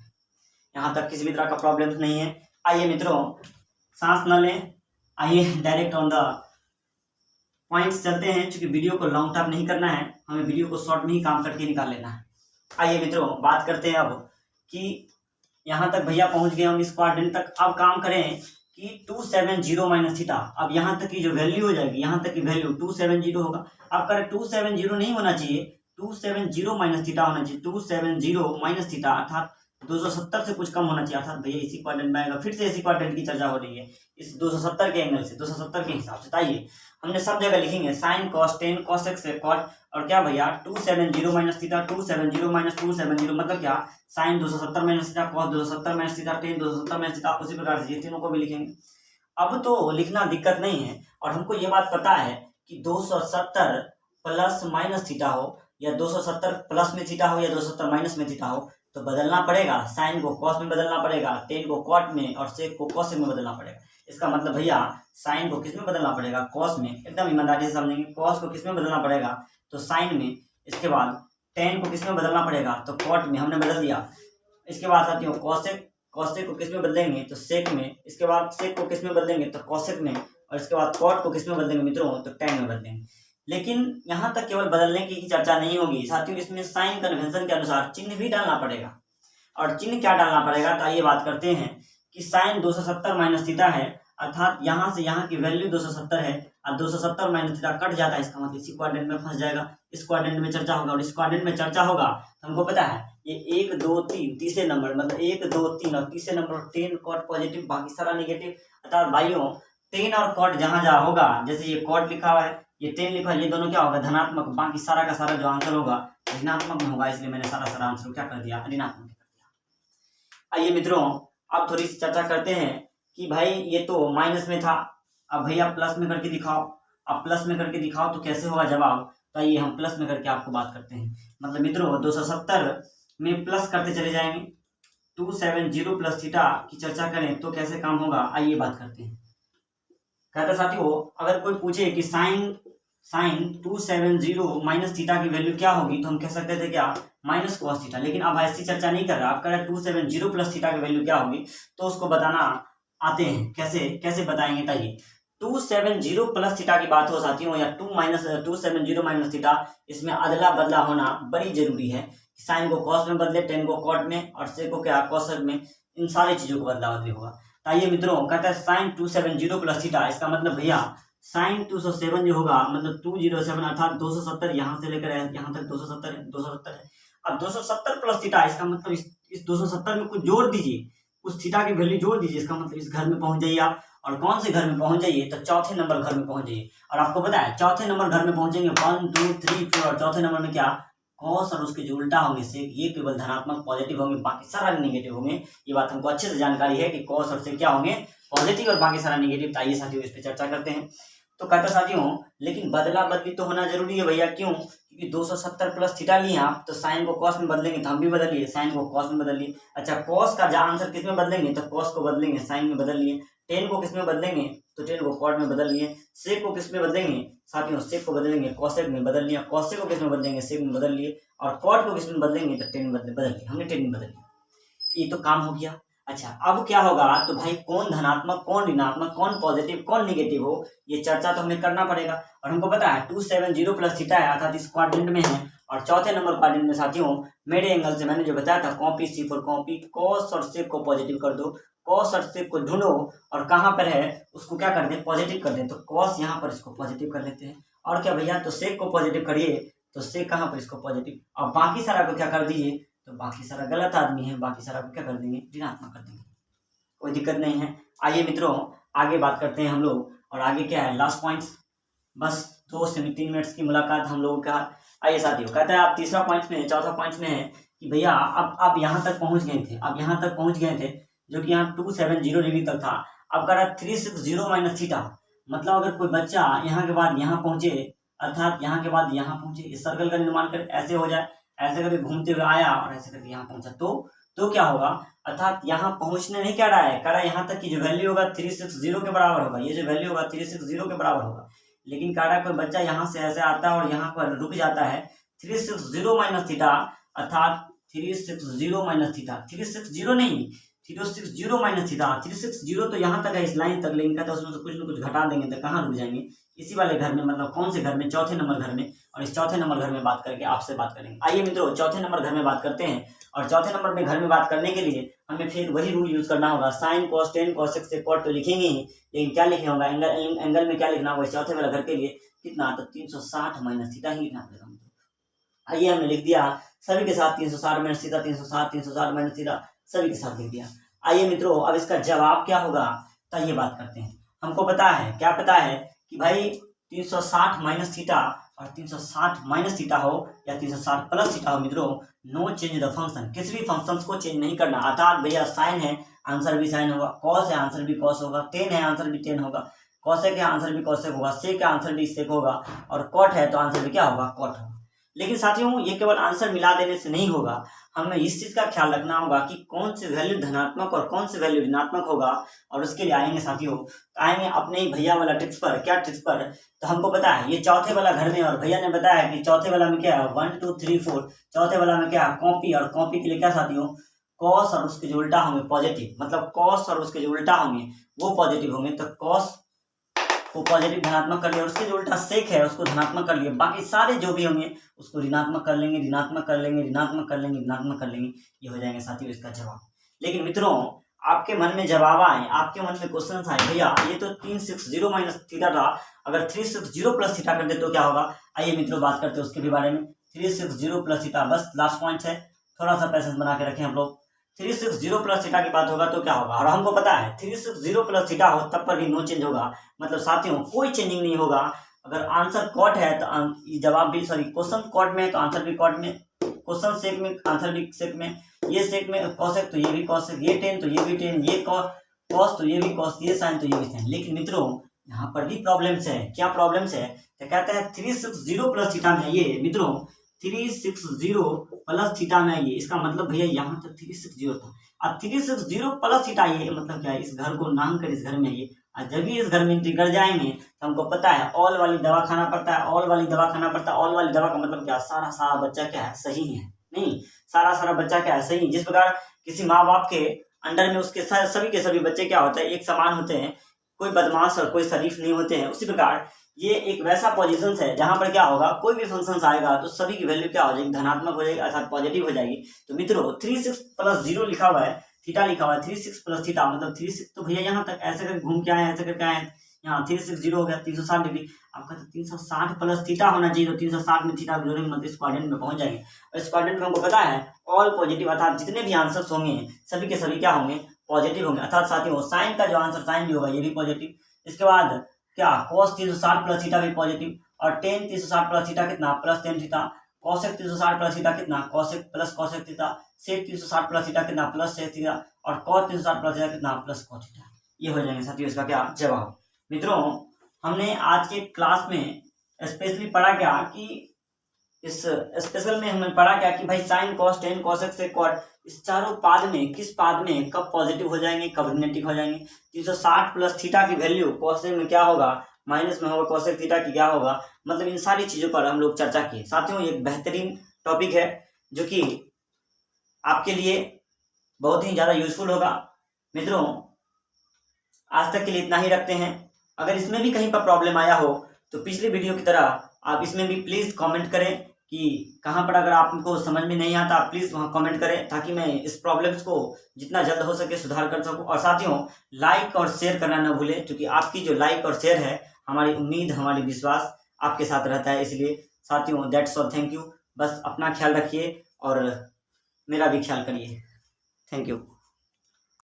यहाँ तक किसी भी तरह का प्रॉब्लम नहीं है। आइए मित्रों, सांस न लें, आइए डायरेक्ट ऑन द पॉइंट्स चलते हैं। चूंकि वीडियो को लॉन्ग टर्म नहीं करना है, हमें वीडियो को शॉर्ट में ही काम करके निकाल लेना है। आइए मित्रों, बात करते हैं अब कि यहाँ तक भैया पहुंच गए हम इस क्वाड्रेंट तक। अब काम करें कि 270 माइनस थीटा, अब यहाँ तक की जो वैल्यू हो जाएगी, यहाँ तक की वैल्यू 270 होगा। अब करें 270 नहीं होना चाहिए, 270 माइनस थीटा होना चाहिए, 270 माइनस थीटा, अर्थात 270 से कुछ कम होना चाहिए। अर्थात भैया इसी क्वाड्रेंट में आएगा, फिर से इसी क्वाड्रेंट की चर्चा हो रही है इस 270 के एंगल से, 270 के हिसाब से। आइए हमने सब जगह लिखेंगे sine cos 10 cos x cot, और क्या भैया 270 माइनस थीटा, 270 माइनस 270 मतलब क्या, sine 270 minus theta, cos 270 minus theta, tan 270 minus theta. उसी प्रकार से ये तीनों को भी लिखेंगे। अब तो लिखना दिक्कत नहीं है, और हमको ये बात पता है कि 270 प्लस माइनस थीटा हो, या 270 प्लस में थीटा हो, या 270 माइनस में थीटा हो, तो बदलना पड़ेगा, साइन को कॉस में बदलना पड़ेगा, टेन को कॉट में, और सेक को कॉसेक में बदलना पड़ेगा। इसका मतलब भैया साइन को किस में बदलना पड़ेगा, कॉस में, एकदम ईमानदारी से समझेंगे। कॉस को किस में बदलना पड़ेगा, तो साइन में। इसके बाद टेन को किस में बदलना पड़ेगा, तो कॉट में, हमने बदल दिया। इसके बाद साथियों कॉसेक को किस में बदलेंगे, तो सेक में। इसके बाद सेक को किस में बदलेंगे, तो कॉसेक में। और इसके बाद कॉट को किस में बदलेंगे मित्रों, तो टेन में बदलेंगे। लेकिन यहाँ तक केवल बदलने की चर्चा नहीं होगी साथियों, इसमें साइन कन्वेंशन के अनुसार चिन्ह भी डालना पड़ेगा। और चिन्ह क्या डालना पड़ेगा, तो आइए बात करते हैं कि साइन 270 माइनस थीटा है, अर्थात यहाँ से यहाँ की वैल्यू 270 है, और 270 माइनस थीटा कट जाता है, इसका मतलब इसी क्वाड्रेंट में फंस जाएगा। इस क्वाड्रेंट में चर्चा होगा, और इस क्वाड्रेंट में चर्चा होगा तो हमको पता है ये 1 2 3 तीसरे नंबर, मतलब 1 2 3 और तीसरे नंबर 10 कॉट पॉजिटिव, बाकी सारा निगेटिव। अर्थात भाइयों 10 और कॉट जहाँ जहाँ होगा, जैसे ये कॉट लिखा हुआ है, ये 10 लिखा है, ये दोनों क्या होगा, धनात्मक, बाकी सारा का सारा जो आंसर होगा ऋणात्मक में होगा, इसलिए मैंने सारा आंसर क्या कर दिया, ऋणात्मक कर दिया। आइए मित्रों, अब थोड़ी सी चर्चा करते हैं कि भाई ये तो माइनस में था, अब भैया प्लस में करके दिखाओ। अब प्लस में करके दिखाओ तो कैसे होगा जवाब, तो आइए हम प्लस में करके आपको बात करते हैं। मतलब मित्रों 270 में प्लस करते चले जाएंगे, 270 प्लस थीटा की चर्चा करें तो कैसे काम होगा, आइए बात करते हैं। कहते साथियों, अगर कोई पूछे कि साइन 270 माइनस थीटा की वैल्यू क्या होगी, तो हम कह सकते थे क्या, माइनस कॉस थीटा। लेकिन अब ऐसी चर्चा नहीं कर रहा, आप कह रहे 270 प्लस थीटा की वैल्यू क्या होगी, तो उसको बताना आते हैं, कैसे बताएंगे। ताइए 270 प्लस थीटा की बात हो साथियों, या 270 माइनस थीटा, इसमें अदला बदला होना बड़ी जरूरी है। साइन को कॉस में बदले, टेन को कॉट में, और सेक को क्या, कॉसेक में, इन सारी चीजों को बदला बदली होगा। आइए मित्रों, कहता है साइन 270 प्लस थीटा, इसका मतलब भैया साइन 207 जो होगा, मतलब 207 अर्थात 270, यहाँ से लेकर यहाँ तक 270 है। अब 270 प्लस थीटा, इसका मतलब इस 270 में कुछ जोड़ दीजिए, उस थीटा की वैल्यू जोड़ दीजिए, इसका मतलब इस घर में पहुंच जाइए आप। और कौन से घर में पहुंच जाइए, तो चौथे नंबर घर में पहुंच जाइए। और आपको पता है चौथे नंबर घर में पहुंचेंगे 1 2 3 4, और चौथे नंबर में क्या, कॉस और उसके जो उल्टा होंगे से, ये केवल धनात्मक पॉजिटिव होंगे, बाकी सारा निगेटिव होंगे। ये बात हमको अच्छे से जानकारी है कि कॉस और से क्या होंगे, पॉजिटिव, और बाकी सारा निगेटिव। आइए साथियों इस पर चर्चा करते हैं। तो कहते साथियों, लेकिन बदला बदली तो होना जरूरी है भैया, क्यों, क्योंकि 270 प्लस थीटा लिए आप, तो साइन को कॉस में बदलेंगे, तो हम भी बदलिए, साइन को कॉस में बदलिए। अच्छा, कॉस का जो आंसर किस में बदलेंगे, तो कॉस को बदलेंगे, साइन में बदल लिए। टेन को किस में बदलेंगे, तो टेन को कॉट में बदल लिए। सेक को किस में बदलेंगे साथियों, सेक को बदलेंगे, कॉसेक में बदल लिया। कॉसेक को किस में बदलेंगे, सेक में बदल लिए। और कॉट को किस में बदलेंगे, तो टेन में बदल लिए, हमने टेन में बदल लिया। ये तो काम हो गया। अच्छा, अब क्या होगा, तो भाई कौन धनात्मक, कौन ऋणात्मक, कौन पॉजिटिव, कौन निगेटिव हो, ये चर्चा तो हमें करना पड़ेगा। और हमको पता है 270 प्लस थीटा है, अर्थात इस क्वाड्रेंट में है। और चौथे नंबर क्वाड्रेंट में साथियों, मेरे एंगल से मैंने जो बताया था, copy see for copy, cos और सेक को पॉजिटिव कर दो, कॉस और सेक को ढूंढो, और कहाँ पर है उसको क्या कर दें, पॉजिटिव कर दें। तो कॉस यहाँ पर इसको पॉजिटिव कर लेते हैं, और क्या भैया, तो सेक को पॉजिटिव करिए, तो सेक कहाँ पर इसको पॉजिटिव, और बाकी सारा को क्या कर दिए, तो बाकी सारा गलत आदमी है, बाकी सारा को क्या कर देंगे, ऋणात्मक कर देंगे, कोई दिक्कत नहीं है। आइए मित्रों आगे बात करते हैं हम लोग। और आगे क्या है लास्ट पॉइंट्स। बस 2 से 3 मिनट्स की मुलाकात हम लोगों का। आइए साथियों, कहता है आप तीसरा पॉइंट में, चौथा पॉइंट में है कि भैया अब आप यहाँ तक पहुँच गए थे, अब यहाँ तक पहुँच गए थे जो कि यहाँ 270 डिग्री तक था। अब कह रहा 360 माइनस थीटा, मतलब अगर कोई बच्चा यहाँ के बाद यहाँ पहुँचे, अर्थात यहाँ के बाद यहाँ पहुँचे, इस सर्कल का निर्माण कर ऐसे हो जाए, ऐसे करके घूमते हुए आया और ऐसे करके यहाँ पहुँचा, तो क्या होगा, अर्थात यहाँ पहुँचने नहीं कह रहा है, कह रहा है यहाँ तक की जो वैल्यू होगा 360 के बराबर होगा, ये जो वैल्यू होगा 360 के बराबर होगा। लेकिन कह रहा है कोई बच्चा यहाँ से ऐसे आता है और यहाँ पर रुक जाता है 360 माइनस थीटा, अर्थात 360 माइनस थीटा, 360 नहीं 360 माइनस थीटा, 360 तो यहाँ तक है इस लाइन तक, लेकिन कहता है उसमें से कुछ न कुछ घटा देंगे तो कहाँ रुक जाएंगे, इसी वाले घर में, मतलब कौन से घर में, चौथे नंबर घर में। और इस चौथे नंबर घर में बात करके आपसे बात करेंगे। आइए मित्रों चौथे नंबर घर में बात करते हैं। और चौथे नंबर में घर में बात करने के लिए हमें फिर वही रूल यूज करना होगा, साइन कॉस टेन कॉसेक से कॉट तो लिखेंगे ही, लेकिन क्या लिखना होगा, एंगल में क्या लिखना होगा इस चौथे वाला घर के लिए, कितना, तो 360 माइनस थीटा ही लिखना पड़ेगा। आइए हमने लिख दिया सभी के साथ 360 माइनस थीटा, 360 माइनस थीटा सभी के साथ लिख दिया। आइए मित्रों अब इसका जवाब क्या होगा तो ये बात करते हैं। हमको पता है, क्या पता है कि भाई 360 माइनस थीटा और 360 माइनस थीटा हो या 360 प्लस थीटा हो मित्रों, नो चेंज द फंक्शन, किसी भी फंक्शन को चेंज नहीं करना। अर्थात भैया साइन है आंसर भी साइन होगा, कॉस है आंसर भी कॉस होगा, टेन है आंसर भी टेन होगा, कॉसेक है आंसर भी कॉसेक होगा, सेक है आंसर भी सेक होगा, और कॉट है तो आंसर भी क्या होगा, कॉट होगा। लेकिन साथियों ये केवल आंसर मिला देने से नहीं होगा, हमें इस चीज का ख्याल रखना होगा कि कौन सी वैल्यू धनात्मक और कौन सी वैल्यू ऋणात्मक होगा। और उसके लिए आएंगे साथियों, आएंगे अपने ही भैया वाला ट्रिक्स पर। क्या ट्रिक्स पर, तो हमको पता है ये चौथे वाला घर में, और भैया ने बताया कि चौथे वाला में क्या है 1 2 3 4, चौथे वाला में क्या है कॉपी, और कॉपी के लिए क्या साथियों, कॉस और उसके जो उल्टा होंगे पॉजिटिव, मतलब कॉस और उसके जो उल्टा होंगे वो पॉजिटिव होंगे, तो कॉस को पॉजिटिव धनात्मक कर लिया, और उसके जो उल्टा सेक है उसको धनात्मक कर लिया, बाकी सारे जो भी होंगे उसको ऋणात्मक कर लेंगे, ऋणात्मक कर लेंगे, ऋणात्मक कर लेंगे, ऋणात्मक कर लेंगे, ये हो जाएंगे साथियों इसका जवाब। लेकिन मित्रों आपके मन में जवाब आए, आपके मन में क्वेश्चन आए, भैया ये तो 360 माइनस थीटा था, अगर 360 प्लस थीटा कर दे तो क्या होगा। आइए मित्रों बात करते हैं उसके भी बारे में। 360 प्लस थीटा, बस लास्ट पॉइंट है, थोड़ा सा पैसेंस बना के रखें हम लोग। 360 प्लस थीटा की बात होगा तो क्या होगा, और हमको पता है 360 प्लस थीटा हो तब पर भी नो चेंज होगा, मतलब साथियों कोई चेंजिंग नहीं होगा। अगर आंसर कॉट है तो जवाब भी, सॉरी क्वेश्चन कॉट में है तो आंसर भी कॉट में, क्वेश्चन सेक में आंसर भी सेक में, ये सेक में कॉसेक तो ये भी कॉसेक, ये टेन तो ये भी टेन, ये कॉस तो ये भी कॉस, ये साइन तो ये भी साइन। लेकिन मित्रों यहाँ पर भी प्रॉब्लम्स है। क्या प्रॉब्लम्स है, तो कहते हैं 360 प्लस थीटा में ये मित्रों 360 प्लस थीटा में ये, इसका मतलब भैया यहाँ तक 360 था, अब 360 प्लस थीटा ये मतलब क्या है, इस घर को नाम कर इस घर में ये, जब भी इस घर में एंट्री कर जाएंगे तो हमको पता है ऑल वाली दवा खाना पड़ता है, ऑल वाली दवा खाना पड़ता है। ऑल वाली दवा का मतलब क्या, सारा सारा बच्चा क्या है, सही है, नहीं सारा सारा बच्चा क्या है, सही। जिस प्रकार किसी माँ बाप के अंडर में उसके सभी के सभी बच्चे क्या होते हैं, एक समान होते हैं, कोई बदमाश और कोई शरीफ नहीं होते हैं, उसी प्रकार ये एक वैसा पोजीशन है जहां पर क्या होगा, कोई भी फंक्शन आएगा तो सभी की वैल्यू क्या हो जाएगी, धनात्मक हो जाएगी अर्थात पॉजिटिव हो जाएगी। तो मित्रों 36 प्लस 0 लिखा हुआ है, थीटा लिखा हुआ है, 36 प्लस थीटा मतलब 36, तो भैया यहाँ तक ऐसे करके घूम के आए, ऐसे करके आए, यहाँ 360 हो गया 360 डिग्री। आपका तो 360 प्लस थीटा होना चाहिए, तो 360 में थीटा जोड़ेंगे मतलब इस क्वाड्रेंट में पहुंच जाएंगे। और इस क्वाड्रेंट में हमको पता है ऑल पॉजिटिव, अर्थात जितने भी आंसर्स होंगे सभी के सभी क्या होंगे, पॉजिटिव होंगे। अर्थात साथियों साइन का जो आंसर साइन भी होगा ये भी पॉजिटिव। इसके बाद क्या, cos 360 प्लस थीटा भी पॉजिटिव, और टेन 360 प्लस थीटा कितना, plus tan theta, cosec 360 plus theta कितना, कॉसेक प्लस कॉसेक थीटा, सेक 360 प्लस थीटा कितना, प्लस सेक थीटा, और कॉट 360 प्लस थीटा कितना, प्लस कॉट थीटा। ये हो जाएंगे साथियों इसका क्या जवाब। मित्रों हमने आज के क्लास में स्पेशली पढ़ा क्या कि इस स्पेशल में हमने पढ़ा क्या कि भाई sine cos tan cosec sec cot, इस चारों पाद में किस पाद में कब पॉजिटिव हो जाएंगे कब नेगेटिव हो जाएंगे। 360 प्लस थीटा की वैल्यू कॉसेक में क्या होगा, माइनस में होगा, कॉसेक थीटा की क्या होगा, मतलब इन सारी चीजों पर हम लोग चर्चा किए। साथियों एक बेहतरीन टॉपिक है जो कि आपके लिए बहुत ही ज्यादा यूजफुल होगा। मित्रों आज तक के लिए इतना ही रखते हैं। अगर इसमें भी कहीं पर प्रॉब्लम आया हो तो पिछली वीडियो की तरह आप इसमें भी प्लीज कमेंट करें कि कहाँ पर अगर आपको समझ में नहीं आता प्लीज वहाँ कमेंट करें, ताकि मैं इस प्रॉब्लम्स को जितना जल्द हो सके सुधार कर सकूं। और साथियों लाइक और शेयर करना न भूलें, क्योंकि आपकी जो लाइक और शेयर है हमारी उम्मीद हमारी विश्वास आपके साथ रहता है। इसलिए साथियों दैट्स ऑल, थैंक यू। बस अपना ख्याल रखिए और मेरा भी ख्याल करिए। Thank you.